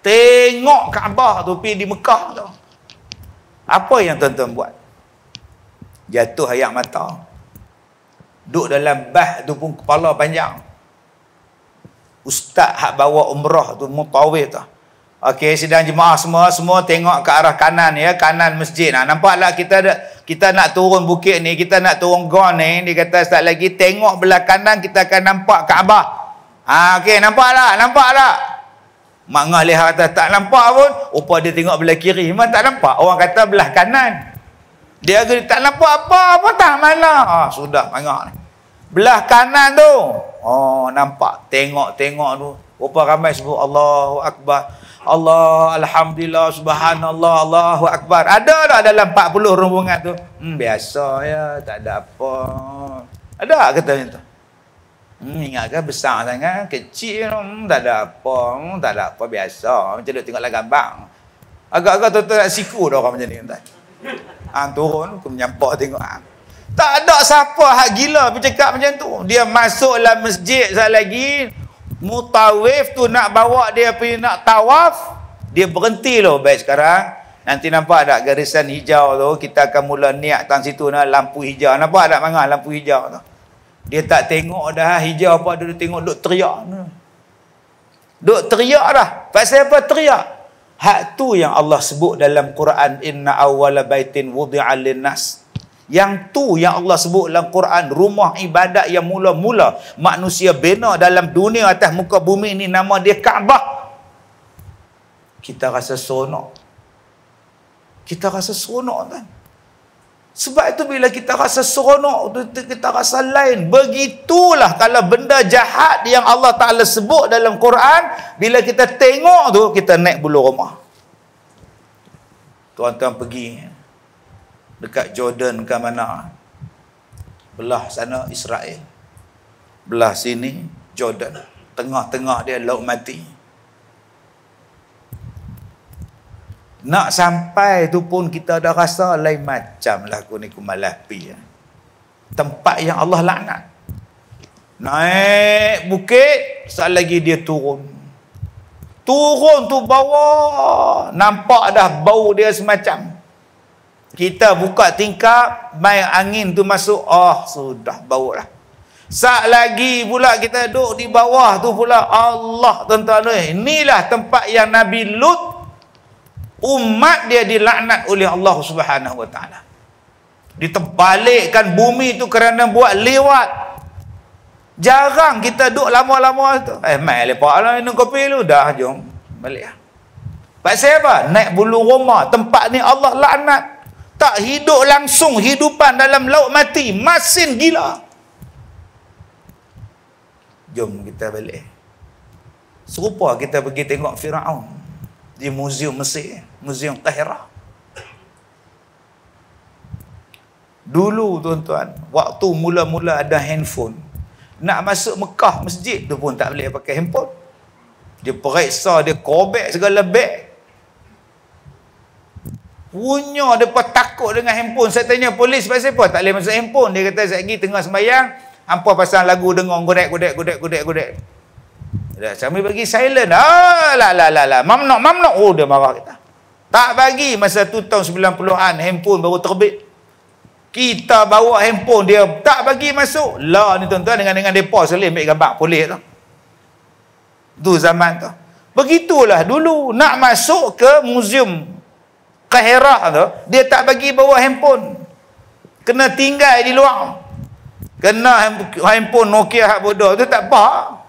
Tengok Kaabah tu pergi di Mekah tu. Apa yang tuan-tuan buat? Jatuh air mata. Duduk dalam bah tu pun kepala panjang. Ustaz hak bawa umrah tu mutawif tu. Okey, sidang jemaah semua tengok ke arah kanan ya, kanan masjid. Nah, nampaklah kita nak turun bukit ni, kita nak turun gon ni, dia kata start lagi tengok belah kanan kita akan nampak Kaabah. Okey, nampak tak? Mak Ngah lihat kata tak nampak pun, rupa dia tengok belah kiri, memang tak nampak. Orang kata belah kanan. Dia kata tak nampak apa tak malah. Sudah Mak Ngah ni. Belah kanan tu. Nampak. Tengok tu. Rupa ramai sebut Allahu Akbar. Allah, Alhamdulillah, Subhanallah, Allahu Akbar. Ada tak dalam 40 rombongan tu? Biasa ya, tak ada apa. Ada katanya tu. Ingatkan besar sangat, kecil, tak ada apa, biasa. Macam dia tengoklah gambar. Agak-agak tu nak siku dah orang macam ni. Turun, aku menyampak tengok. Tak ada siapa hak gila bercakap macam tu. Dia masuk dalam masjid sekali lagi, mutawif tu nak bawa dia pergi nak tawaf, dia berhenti loh. Baik sekarang, nanti nampak tak garisan hijau tu, kita akan mula niat tang situ nak lampu hijau. Nampak tak Mangah lampu hijau tu? Dia tak tengok dah hijau apa, dia tengok duk teriak. Duk teriak dah. Pasal apa teriak? Hak tu yang Allah sebut dalam Quran, inna awwala baitin wudi'a lin-nas. Yang tu yang Allah sebut dalam Quran, rumah ibadat yang mula-mula manusia bina dalam dunia atas muka bumi ini, nama dia Kaabah. Kita rasa seronok. Kan? Sebab itu bila kita rasa seronok, kita rasa lain. Begitulah kalau benda jahat yang Allah Ta'ala sebut dalam Quran, bila kita tengok tu, kita naik bulu rumah. Tuan-tuan pergi dekat Jordan ke mana, belah sana Israel, belah sini Jordan, tengah-tengah dia laut mati. Nak sampai tu pun kita dah rasa lain macam lah aku ni kumalapi. Tempat yang Allah laknat. Naik bukit, sekali lagi dia turun tu bawah, nampak dah bau dia semacam. Kita buka tingkap, main angin tu masuk, sudah bau lah. Sat lagi pula kita duduk di bawah tu pula, Allah tuan-tuan, inilah tempat yang Nabi Lut, umat dia dilaknat oleh Allah Subhanahu Wa Taala. Diterbalikkan bumi tu kerana buat lewat. Jarang kita duduk lama-lama tu. Mai lepak lah minum kopi lu. Dah, jom. Balik lah. Pasal apa? Naik bulu Roma. Tempat ni Allah laknat. Tak hidup langsung. Hidupan dalam laut mati. Masin gila. Jom kita balik. Serupa kita pergi tengok Firaun. Di Muzium Mesir. Muzium Tahirah. Dulu tuan-tuan. Waktu mula-mula ada handphone. Nak masuk Mekah masjid tu pun tak boleh pakai handphone. Dia periksa, dia kobek segala beg. Punya depa takut dengan handphone. Saya tanya polis pasal apa tak boleh masuk handphone. Dia kata saya pergi tengah sembahyang, hampa pasang lagu dengar godek. Kami bagi silent. Mamnok. Oh, dia marah kita. Tak bagi masa tu tahun 90-an handphone baru terbit. Kita bawa handphone dia tak bagi masuk. Lah ni tuan-tuan dengan depa seleh ambil gambar polis tu. Tu zaman tu. Begitulah dulu nak masuk ke Muzium Kahirah tu, dia tak bagi bawa handphone. Kena tinggal di luar. Kena handphone Nokia hak bodoh tu tak apa.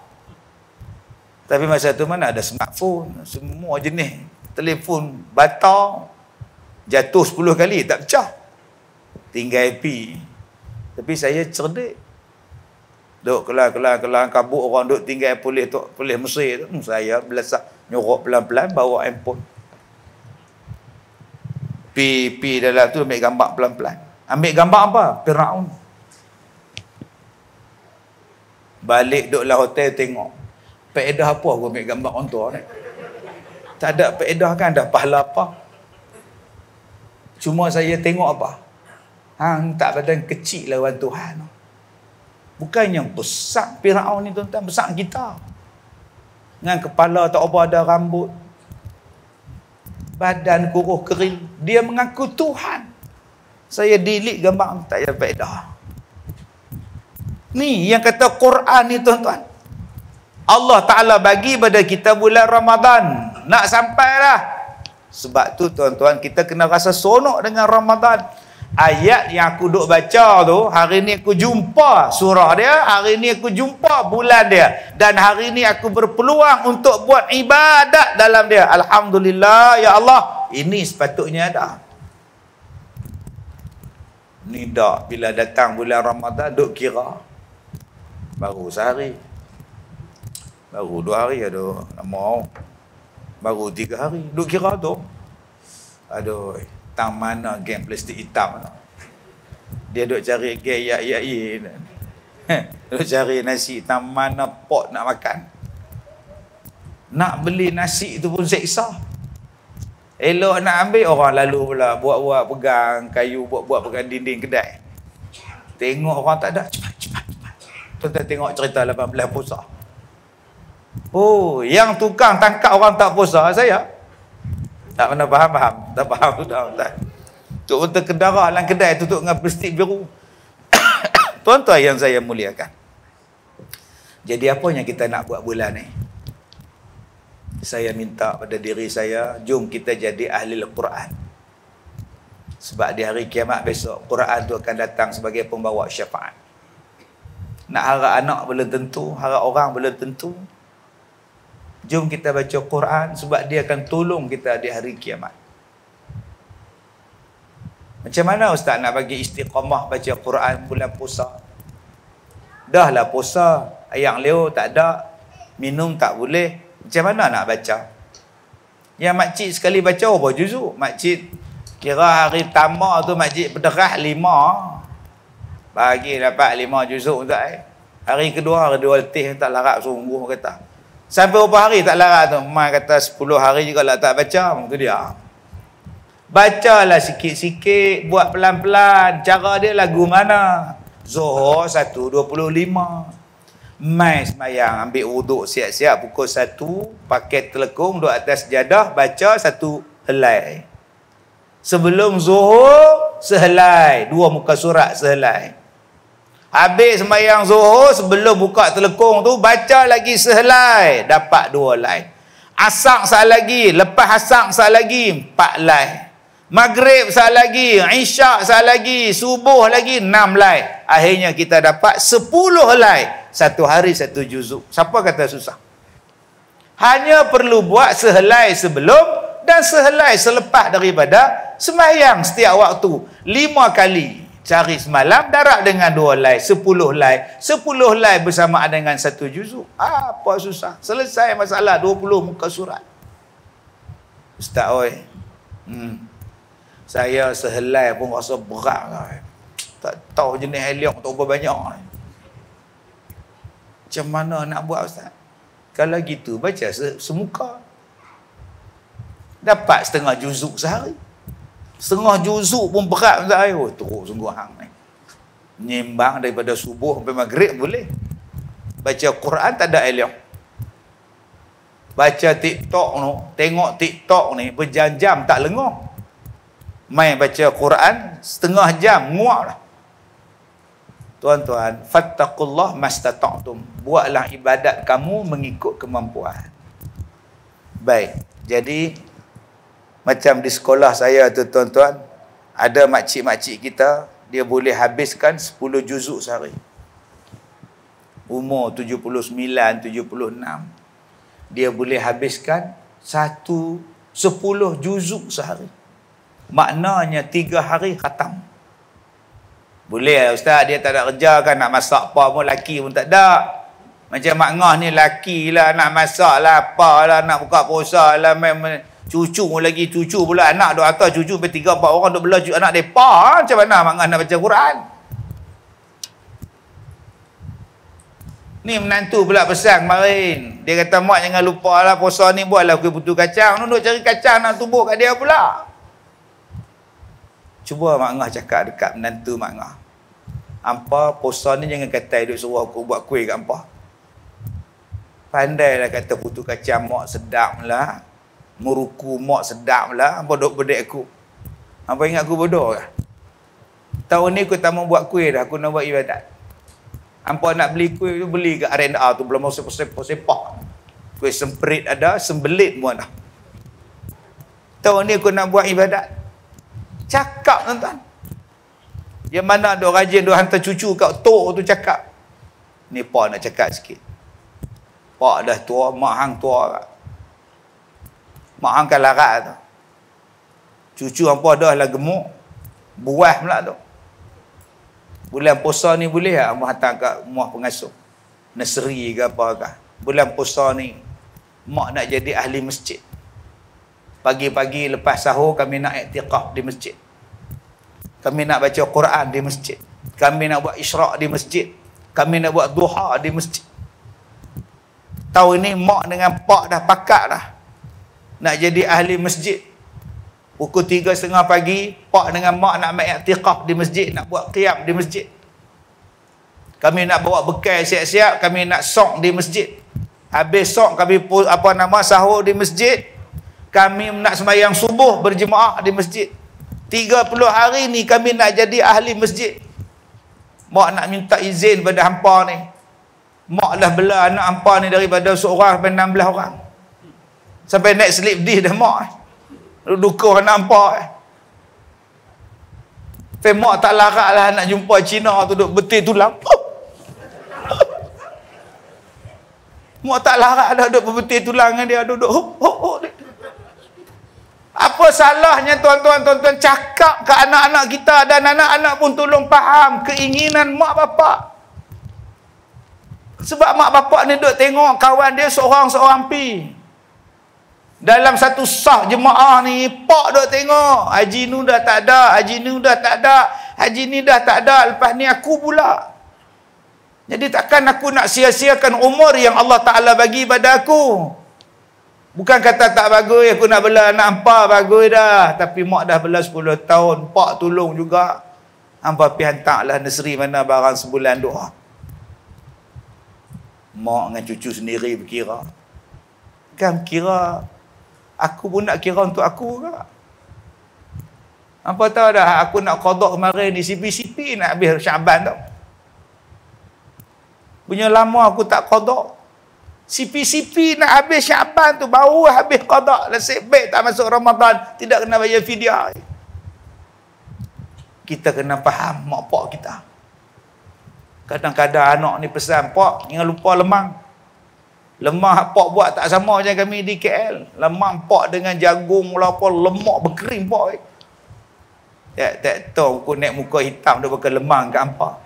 Tapi masa tu mana ada smartphone, semua jenis telefon batal. Jatuh 10 kali tak pecah. Tinggal api. Tapi saya cerdik. Duk kelang kabut orang duk tinggal polis Mesir tu. Saya belasak nyorok pelan-pelan bawa handphone. Pi dalam tu ambil gambar pelan-pelan. Ambil gambar apa? Firaun. Balik duduklah hotel tengok. Faedah apa aku ambil gambar orang tua ni? Tak ada faedah kan, dah pahala apa? Cuma saya tengok apa? Tak badan kecil lawan Tuhan. Bukannya besar Firaun ni tuan-tuan, besar kita. Dengan kepala tak apa ada rambut. Badan kuruh kering. Dia mengaku Tuhan. Saya delete gambar, tak ada faedah. Ni yang kata Quran ni tuan-tuan. Allah Ta'ala bagi pada kita bulan Ramadan. Nak sampailah. Sebab tu tuan-tuan, kita kena rasa sonok dengan Ramadan. Ayat yang aku duk baca tu, hari ni aku jumpa surah dia, hari ni aku jumpa bulan dia, dan hari ni aku berpeluang untuk buat ibadat dalam dia. Alhamdulillah, ya Allah, ini sepatutnya ada. Ni dak, bila datang bulan Ramadan duk kira. Baru sehari, baru 2 hari, aduh, nak mau. Baru 3 hari, duk kira tu. Aduh, tang mana geng plastik hitam tu. Dia duk cari geng yak-yak. Duk cari nasi, tang mana pot nak makan. Nak beli nasi tu pun seksa. Elok nak ambil, orang lalu pula buat-buat pegang kayu, buat-buat pegang dinding kedai. Tengok orang tak ada, cepat. Tuan-tuan tengok cerita 18 puasa. Oh, yang tukang tangkap orang tak puasa, saya tak pernah faham. Tak faham tu dah. Tuk untuk kendara dalam kedai tutup dengan plastik biru. Tuan-tuan yang saya muliakan. Jadi apa yang kita nak buat bulan ni? Saya minta pada diri saya, jom kita jadi ahli Al-Quran. Sebab di hari kiamat besok, Quran tu akan datang sebagai pembawa syafaat. Nak harap anak belum tentu, harap orang belum tentu. Jom kita baca Quran sebab dia akan tolong kita di hari kiamat. Macam mana Ustaz nak bagi istiqamah baca Quran bulan puasa? Dah lah puasa, ayam leo tak ada, minum tak boleh. Macam mana nak baca? Yang makcik sekali baca apa juzuk? Makcik kira hari pertama tu makcik berderah 5. Bagi dapat 5 juzuk Ustaz. Hari kedua letih tak larat sungguh kata. Sampai berapa hari tak larat tu? Mai kata 10 hari juga lah tak baca. Itu dia. Bacalah sikit-sikit, buat pelan-pelan. Cara dia lagu mana? Zuhur 1.25. Mai semayang, ambil wuduk siap-siap pukul 1, pakai telekung, duduk atas sejadah, baca 1 helai. Sebelum zuhur, sehelai. 2 muka surat sehelai. Habis sembahyang zuhur, sebelum buka telekung tu, baca lagi sehelai. Dapat 2 helai. Asar sat lagi. Lepas asar sat lagi, 4 helai. Maghrib saat lagi, Isyak saat lagi, subuh lagi 6 helai. Akhirnya kita dapat 10 helai. Satu hari satu juzuk. Siapa kata susah? Hanya perlu buat sehelai sebelum dan sehelai selepas daripada sembahyang setiap waktu. 5 kali. Cari semalam, darab dengan 2 helai, 10 helai. 10 helai bersamaan dengan satu juzuk. Apa susah? Selesai masalah 20 muka surat. Ustaz, oi. Saya sehelai pun rasa berat lah. Tak tahu jenis helium tak berapa banyak. Macam mana nak buat, Ustaz? Kalau gitu, baca semuka. Dapat setengah juzuk sehari. Setengah juzuk pun berat, Ustaz. Oh, teruk sungguh hang ni. Nyimbang daripada subuh sampai maghrib boleh. Baca Quran tak ada helium. Baca TikTok ni, tengok TikTok ni berjam-jam tak lengah. Main baca Quran setengah jam muak lah. Tuan-tuan, fattaqullah mastata'tum. Buatlah ibadat kamu mengikut kemampuan. Baik. Jadi macam di sekolah saya tu, tuan-tuan, ada makcik-makcik kita, dia boleh habiskan 10 juzuk sehari. Umur 79, 76. Dia boleh habiskan 10 juzuk sehari. Maknanya 3 hari khatam. Boleh lah, Ustaz, dia tak ada kerja kan, nak masak apa pun, laki pun tak ada. Macam Mak Ngah ni laki lah, nak masak lah, apa lah, nak buka puasa lah, cucu lagi, cucu pula anak duk atas, cucu sampai 3-4 orang duk belah anak mereka. Macam mana Mak Ngah nak baca Quran? Ni menantu pula pesan kemarin. Dia kata, mak jangan lupa lah puasa ni, buatlah kuih putu kacang. Duduk cari kacang nak tubuh kat dia pula. Cuba Mak Ngah cakap dekat menantu Mak Ngah. Hampa puasa ni jangan kata duk suruh aku buat kuih kat hampa. Pandailah kata putu kacang mak sedap lah. Muruku mak sedap lah. Hampa duk bedek aku. Hampa ingat aku bodoh ke? Tahun ni aku tak mau buat kuih dah. Aku nak buat ibadat. Hampa nak beli kuih tu, beli kat R&R tu. Belum mau sepak. Kuih semperit ada, sembelit pun ada. Tahun ni aku nak buat ibadat. Cakap, tuan-tuan. Yang mana duk rajin duk hantar cucu kat tok tu cakap. Ni pak nak cakap sikit. Pak dah tua, mak hang tua kat. Mak hang kan larat tu. Cucu hampa dah lah gemuk. Buah pula tu. Bulan puasa ni boleh tak mak hantar kat rumah pengasuh? Nursery ke apa ke? Bulan puasa ni mak nak jadi ahli masjid. Pagi-pagi lepas sahur kami nak iktikaf di masjid. Kami nak baca Quran di masjid. Kami nak buat isyraq di masjid. Kami nak buat duha di masjid. Tahun ni mak dengan pak dah pakat dah. Nak jadi ahli masjid. Pukul 3.30 pagi, pak dengan mak nak main iktikaf di masjid, nak buat qiyam di masjid. Kami nak bawa bekal siap-siap, kami nak sok di masjid. Habis sok kami sahur di masjid. Kami nak sembahyang subuh berjemaah di masjid. 30 hari ni kami nak jadi ahli masjid. Mak nak minta izin pada hampa ni. Mak dah bela anak hampa ni daripada seorang sampai 16 orang. Sampai naik slip disk dah mak. Duka anak hampa. Sampai mak tak larat lah nak jumpa Cina tu duk betul tulang. Mak tak larat dah duk betul tulang dengan dia. Duduk apa salahnya tuan-tuan cakap ke anak-anak kita, dan anak-anak pun tolong faham keinginan mak bapak. Sebab mak bapak ni duk tengok kawan dia seorang-seorang pi. Dalam satu sah jemaah ni, pak duk tengok haji ni dah tak ada, haji ni dah tak ada, haji ni dah tak ada, lepas ni aku pula. Jadi takkan aku nak sia-siakan umur yang Allah Ta'ala bagi pada aku. Bukan kata tak bagus, aku nak bela anak hampa, bagus dah. Tapi mak dah bela 10 tahun, pak tolong juga. Hampa pergi hantarlah nursery mana barang sebulan doa. Mak dengan cucu sendiri berkira. Kan kira, aku pun nak kira untuk aku ke? Hampa tahu dah, aku nak qada kemarin di CP-CP nak habis Syaban tau. Punya lama aku tak qada. CP-CP nak habis Syaban tu, baru habis qada. Nasib baik tak masuk Ramadan, tidak kena bayar fidyah. Kita kena faham mak pak kita. Kadang-kadang anak ni pesan, "Pak, jangan lupa lemang." Lemang pak buat tak sama macam kami di KL. Lemang pak dengan jagung apa lemak berkering pak. Tak tahu aku naik muka hitam dah pakai lemang kat hampa.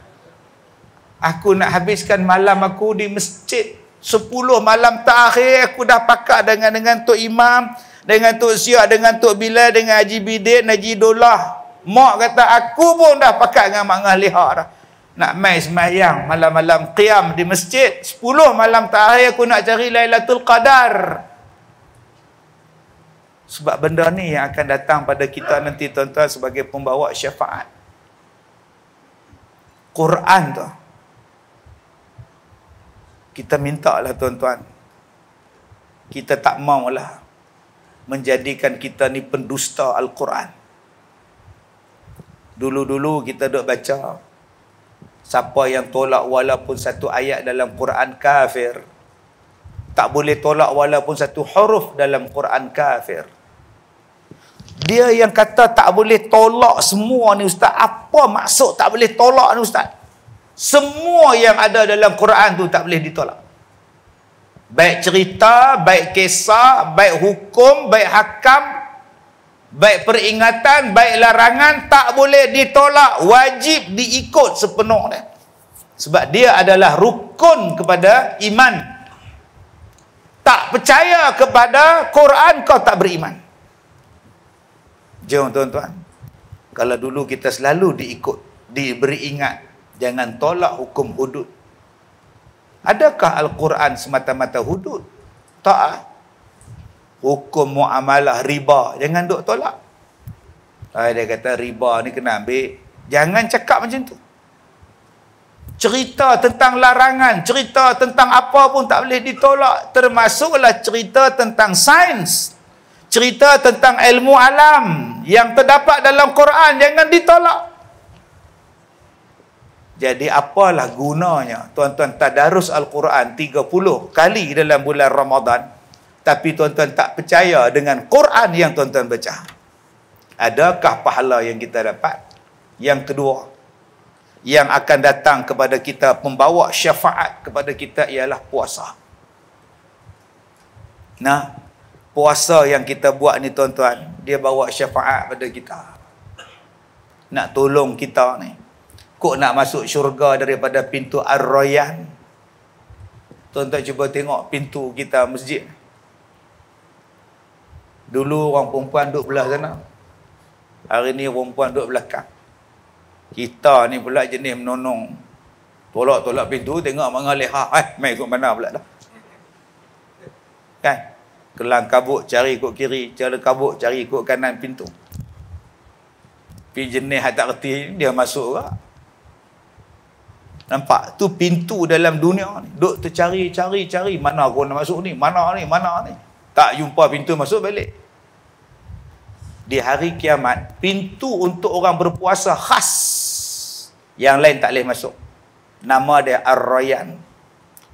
Aku nak habiskan malam aku di masjid 10 malam terakhir aku dah pakat dengan Tok Imam, dengan Tok Siak, dengan Tok Bilal, dengan Haji Bidin, Haji Dollah. Mak kata aku pun dah pakat dengan Mak Ngah Liha dah. Nak mai sembahyang malam-malam qiyam di masjid 10 malam terakhir aku nak cari Lailatul Qadar. Sebab benda ni yang akan datang pada kita nanti tuan-tuan sebagai pembawa syafaat. Quran tu. Kita minta lah tuan-tuan. Kita tak maulah menjadikan kita ni pendusta Al-Quran. Dulu-dulu kita duk baca, siapa yang tolak walaupun satu ayat dalam Quran kafir. Tak boleh tolak walaupun satu huruf dalam Quran kafir. Dia yang kata tak boleh tolak semua ni ustaz. Apa maksud tak boleh tolak ni ustaz? Semua yang ada dalam Quran tu tak boleh ditolak. Baik cerita, baik kisah, baik hukum, baik hakam, baik peringatan, baik larangan, tak boleh ditolak. Wajib diikut sepenuhnya. Sebab dia adalah rukun kepada iman. Tak percaya kepada Quran, kau tak beriman. Jom tuan-tuan. Kalau dulu kita selalu diikut, diberi ingat, jangan tolak hukum hudud. Adakah Al-Quran semata-mata hudud? Tak. Hukum muamalah riba, jangan duk tolak. Dia kata riba ni kena ambil. Jangan cakap macam tu. Cerita tentang larangan, cerita tentang apa pun tak boleh ditolak. Termasuklah cerita tentang sains, cerita tentang ilmu alam yang terdapat dalam Quran, jangan ditolak. Jadi apalah gunanya tuan-tuan tadarus Al-Quran 30 kali dalam bulan Ramadan, tapi tuan-tuan tak percaya dengan Quran yang tuan-tuan baca? Adakah pahala yang kita dapat? Yang kedua, yang akan datang kepada kita, pembawa syafaat kepada kita, ialah puasa. Nah, puasa yang kita buat ni tuan-tuan, dia bawa syafaat pada kita. Nak tolong kita ni. Kok nak masuk syurga daripada pintu Ar-Rayyan. Tuan-tuan cuba tengok pintu kita masjid. Dulu orang perempuan duduk belah sana. Hari ni perempuan duduk belakang. Kita ni pula jenis menonong. Tolak-tolak pintu, tengok Mak Ngah Liha. Mai ikut mana pula dah. Kan? Kelang kabut cari ikut kiri, cara kabut cari ikut kanan pintu. Pergi jenis tak reti, dia masuk ke? Nampak? Tu pintu dalam dunia ni. Duk tercari, cari. Mana aku nak masuk ni? Mana ni? Tak jumpa pintu, masuk balik. Di hari kiamat, pintu untuk orang berpuasa khas. Yang lain tak boleh masuk. Nama dia Ar-Rayyan.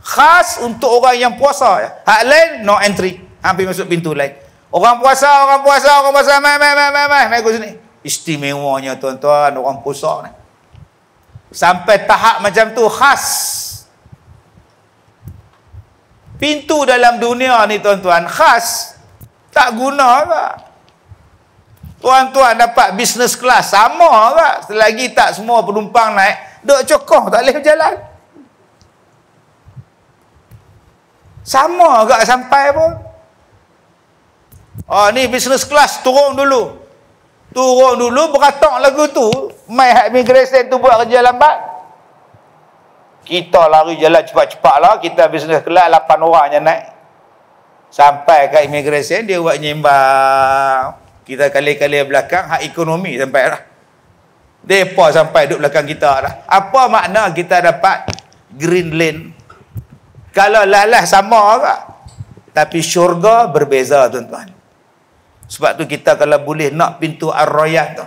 Khas untuk orang yang puasa. Hak lain, no entry. Hampir masuk pintu lain. Orang puasa. Mai ke sini. Istimewanya tuan-tuan, orang puasa ni. Sampai tahap macam tu, khas. Pintu dalam dunia ni tuan-tuan, khas. Tak guna ke? Tuan-tuan dapat business class, sama ke? Selagi tak semua penumpang naik, duk cokoh, tak boleh berjalan. Sama ke sampai pun? Ni business class, turun dulu, beratok lagu tu. Mai hak immigration tu buat kerja lambat. Kita lari jalan cepat-cepat lah. Kita business kelas 8 orang je naik. Sampai ke immigration, dia buat nyimbang. Kita kali-kali belakang, hak ekonomi sampai dah. Depa sampai duduk belakang kita dah. Apa makna kita dapat green lane? Kalau lah sama ke? Tapi syurga berbeza tuan-tuan. Sebab tu kita kalau boleh nak pintu Ar-Rayyan tu.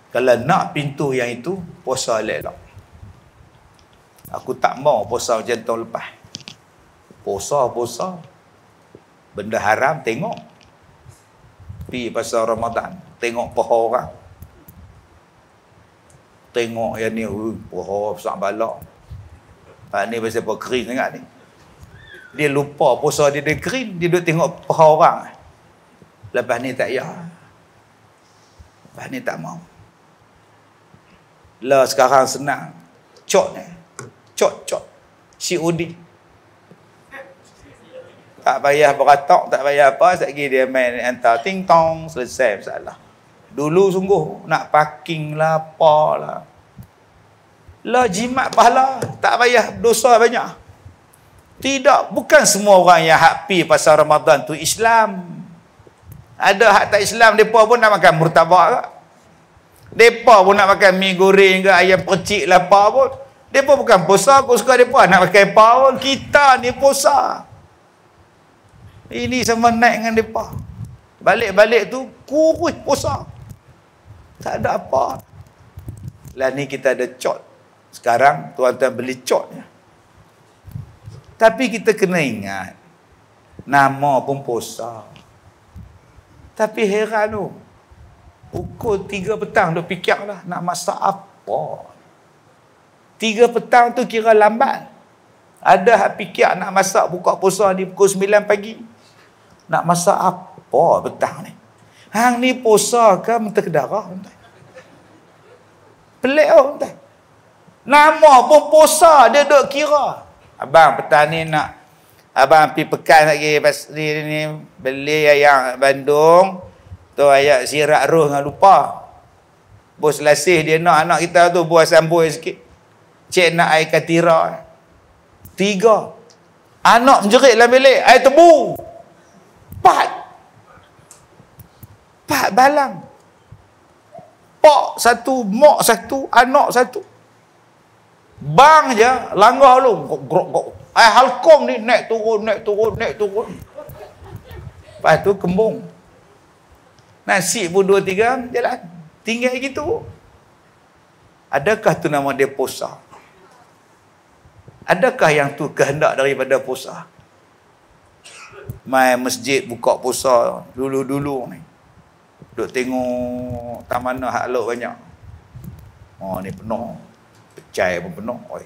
Kalau nak pintu yang itu, puasa elok. Aku tak mau puasa macam tahun lepas. Puasa. Benda haram tengok. Pergi pasal Ramadan, tengok paha orang. Tengok yang ni, poho besar balak. Pak ni pasal apa kering sangat ni. Dia lupa puasa dia kering, dia duduk tengok paha orang. Lepas ni tak ya. Lepas ni tak mau. Lah sekarang senang. Cot ni. Cot. COD. Tak payah beratok, tak payah apa. Sekejap dia main hantar ting tong, selesai masalah. Dulu sungguh nak parking lah, apa lah. Lah jimat pahala, tak payah dosa banyak. Tidak, bukan semua orang yang happy pasal Ramadan tu Islam. Ada hak tak Islam, mereka pun nak makan murtabak ke. Mereka pun nak makan mi goreng ke, ayam percik lah apa pun. Mereka bukan puasa, aku suka mereka nak makan apa pun. Kita ni puasa. Ini sama naik dengan mereka. Balik-balik tu, kurus puasa. Tak ada apa. Lah ni kita ada cot. Sekarang, tuan-tuan beli cotnya. Tapi kita kena ingat, nama pun puasa. Tapi heran tu, pukul 3 petang duk fikir lah, nak masak apa. 3 petang tu kira lambat. Ada hak fikir nak masak buka puasa di pukul 9 pagi. Nak masak apa petang ni? Hang ni puasa ke mentah darah? Pelik oh, nama pun puasa, dia duk kira. Abang petang ni nak abang pergi pekan lagi pas ni beli ayam Bandung tu, ayam sirak roh dengan lupa. Bos lasih dia nak anak kita tu buat samboi sikit. Cik nak air katira. 3. Anak menjerit dalam bilik, air tebu. 4 balang. Pak 1, mak 1, anak 1. Bang je langgar lu. Ai halkom ni naik turun. Lepas tu kembung. Nasi pun 2-3 jalan. Tinggal gitu. Adakah tu nama dia puasa? Adakah yang tu kehendak daripada puasa? Mai masjid buka puasa dulu-dulu ni. Duk tengok tak mana hak lok banyak. Oh ni penuh. Pecai pun penuh. Oi.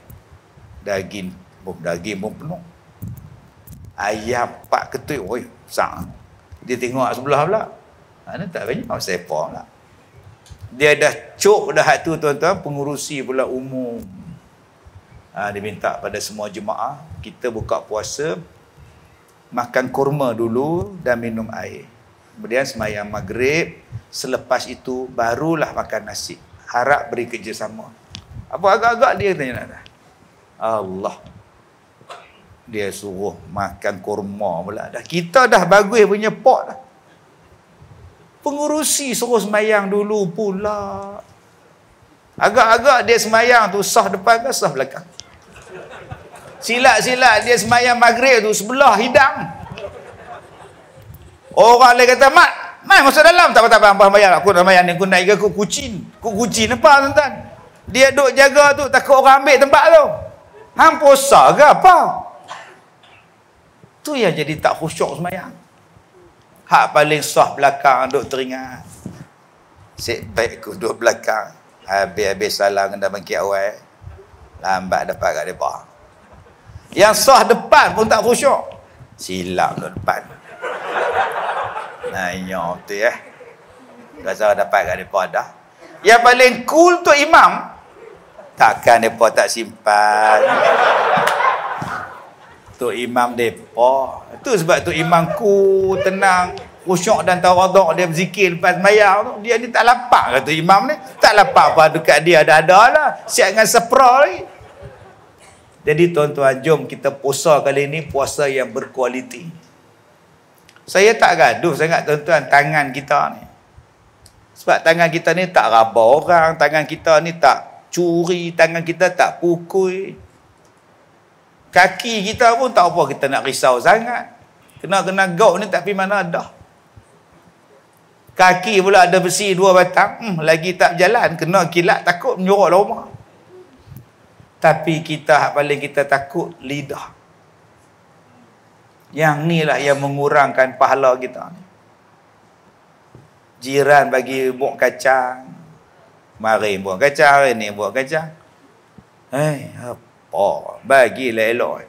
Daging pun penuh. Ayam 4 ketut. Oi, besar. Dia tengok sebelah pula. Ni tak banyak sepa pula. Dia dah cuk dah hak tu tuan-tuan, pengurusi pula umum. Dia minta pada semua jemaah, kita buka puasa, makan kurma dulu dan minum air. Kemudian sembahyang maghrib, selepas itu barulah makan nasi. Harap beri kerjasama. Apa agak-agak dia tanya nak? Allah. Dia suruh makan kurma pula dah. Kita dah bagus punya pot dah. Pengurusi suruh sembahyang dulu pula. Agak-agak dia sembahyang tu sah depan ke sah belakang. Silat-silat dia sembahyang maghrib tu sebelah hidang. Orang lain kata, "Mat, mai masuk dalam." Tak apa-apa, bayar. Aku dah bayar ni, aku naik ke aku kucing. Aku kucing apa tuan-tuan? Dia duk jaga tu, takut orang ambil tempat tu. Hang puasa ke apa? Tu yang jadi tak khusyuk sembahyang. Hak paling sah belakang duk teringat. Sit back aku duduk belakang. Habis-habis salam kena bangkit awal. Lambat dapat kat depan. Yang sah depan pun tak khusyuk. Silap duduk depan. Nanya tu ya. Rasa dapat kat depan dah. Yang paling cool tu imam. Takkan mereka tak simpan. Tu imam mereka. Itu sebab tu imam cool, tenang, khusyuk dan tawaduk. Dia berzikir lepas sembahyang tu. Dia ni tak lapak kata imam ni. Tak lapak apa dekat dia. Ada lah. Siap dengan sepra ni. Jadi tuan-tuan, jom kita puasa kali ni, puasa yang berkualiti. Saya tak gaduh sangat tuan-tuan tangan kita ni. Sebab tangan kita ni tak raba orang, tangan kita ni tak curi, tangan kita tak pukul. Kaki kita pun tak apa kita nak risau sangat. Kena gaut ni tak pergi mana dah. Kaki pula ada besi 2 batang, lagi tak berjalan, kena kilat takut menyorok lah rumah. Tapi kita paling kita takut lidah. Yang ni lah yang mengurangkan pahala kita ni. Jiran bagi buk kacang, Mari buat kacang, hari ni buat kacang. Apa? Bagilah elok.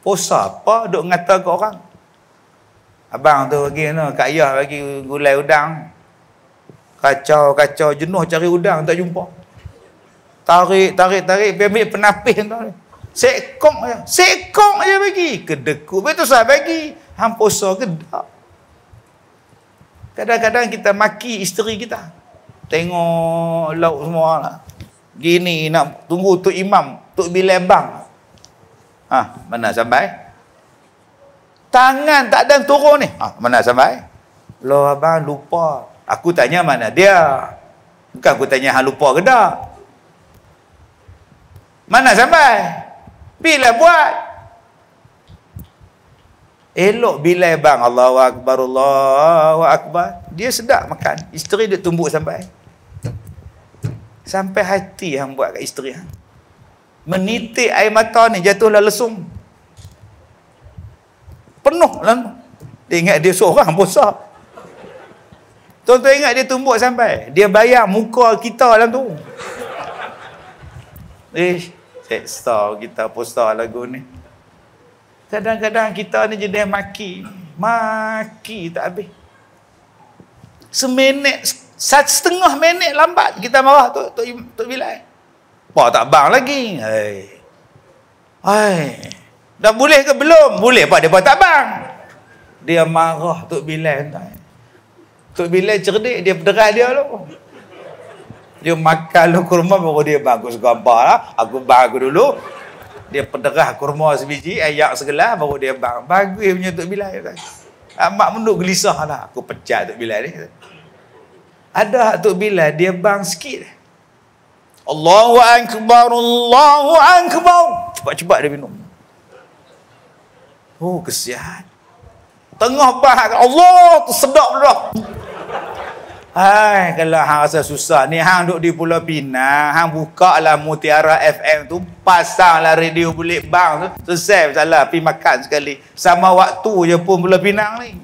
Puasa apa duk ngata ke orang? Abang tu bagi no, Kak Yah bagi gulai udang. Kacau jenuh cari udang tak jumpa. Tarik, pergi ambil penapis tu. Sekong aja bagi. Kedekut betul sah bagi. Hang puasa ke tak? Kadang-kadang kita maki isteri kita. Tengok lauk semua lah. Gini nak tunggu Tok Imam, Tok Bilal bang. Mana sampai? Tangan tak ada turun ni. Mana sampai? Loh abang lupa. Aku tanya mana dia. Bukan aku tanya hang lupa ke tak. Mana sampai? Bila buat? Elok bila bang. Allahu Akbar, Allahu Akbar. Dia sedap makan. Isteri dia tumbuk sampai hati hang buat kat isteri hang. Menitik air mata ni jatuhlah lesung. Penuh lah. Dia ingat dia seorang puasa. Tuan-tuan ingat dia tumbuk sampai. Dia bayar muka kita dalam tu. Seksa kita puasa lagu ni. Kadang-kadang kita ni jenis maki. Maki tak habis. Setengah minit lambat kita marah Tok Bilal. Apa tak bang lagi? Dah boleh ke belum? Boleh pak, dia pun tak bang. Dia marah Tok Bilal. Tok Bilal cerdik, dia pederat dia lu. Dia makan lu kurma baru dia bagus gambar lah. Aku bang aku dulu. Dia pederah kurma sebiji, ayak segelas baru dia bang. Bagus punya Tok Bilal. Mak menuk gelisah lah. Aku pecat Tok Bilal ni. Ada Tok Bilal, dia bang sikit. Allahu Akbar, Allahu Akbar. Cepat-cepat dia minum. Oh, kesian. Tengah bahag Allah tu sedap dah. Kalau hang rasa susah ni, hang duduk di Pulau Pinang, hang buka lah Mutiara FM tu, pasang lah radio bulik bang tu, selesai salah, pergi makan sekali. Sama waktu je pun Pulau Pinang ni.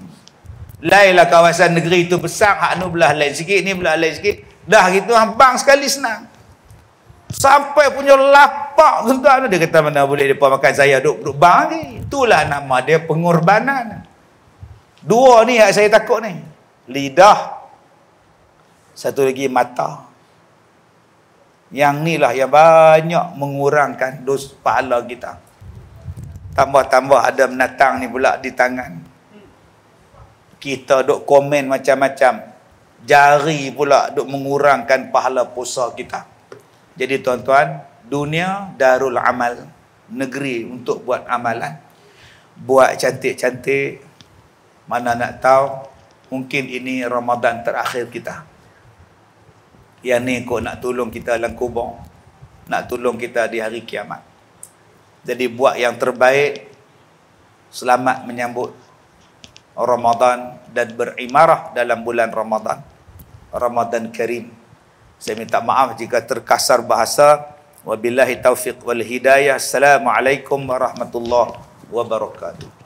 Lain lah kawasan negeri tu besar, hak nu belah lain sikit, ni belah lain sikit. Dah gitu hang bang sekali senang. Sampai punya lapak tuan-tuan, dia kata mana boleh depa makan, saya duduk bang ni. Itulah nama dia pengorbanan. Dua ni yang saya takut ni. Lidah. Satu lagi mata. Yang ni lah yang banyak mengurangkan dos pahala kita. Tambah-tambah ada menatang ni pula di tangan. Kita duk komen macam-macam. Jari pula duk mengurangkan pahala puasa kita. Jadi tuan-tuan, dunia darul amal, negeri untuk buat amalan. Buat cantik-cantik. Mana nak tahu, mungkin ini Ramadan terakhir kita. Yang ni kok nak tolong kita dalam kubur, nak tolong kita di hari kiamat. Jadi buat yang terbaik. Selamat menyambut Ramadan dan berimarah dalam bulan Ramadan. Ramadan Karim. Saya minta maaf jika terkasar bahasa. Wabillahi taufiq wal hidayah. Assalamualaikum warahmatullahi wabarakatuh.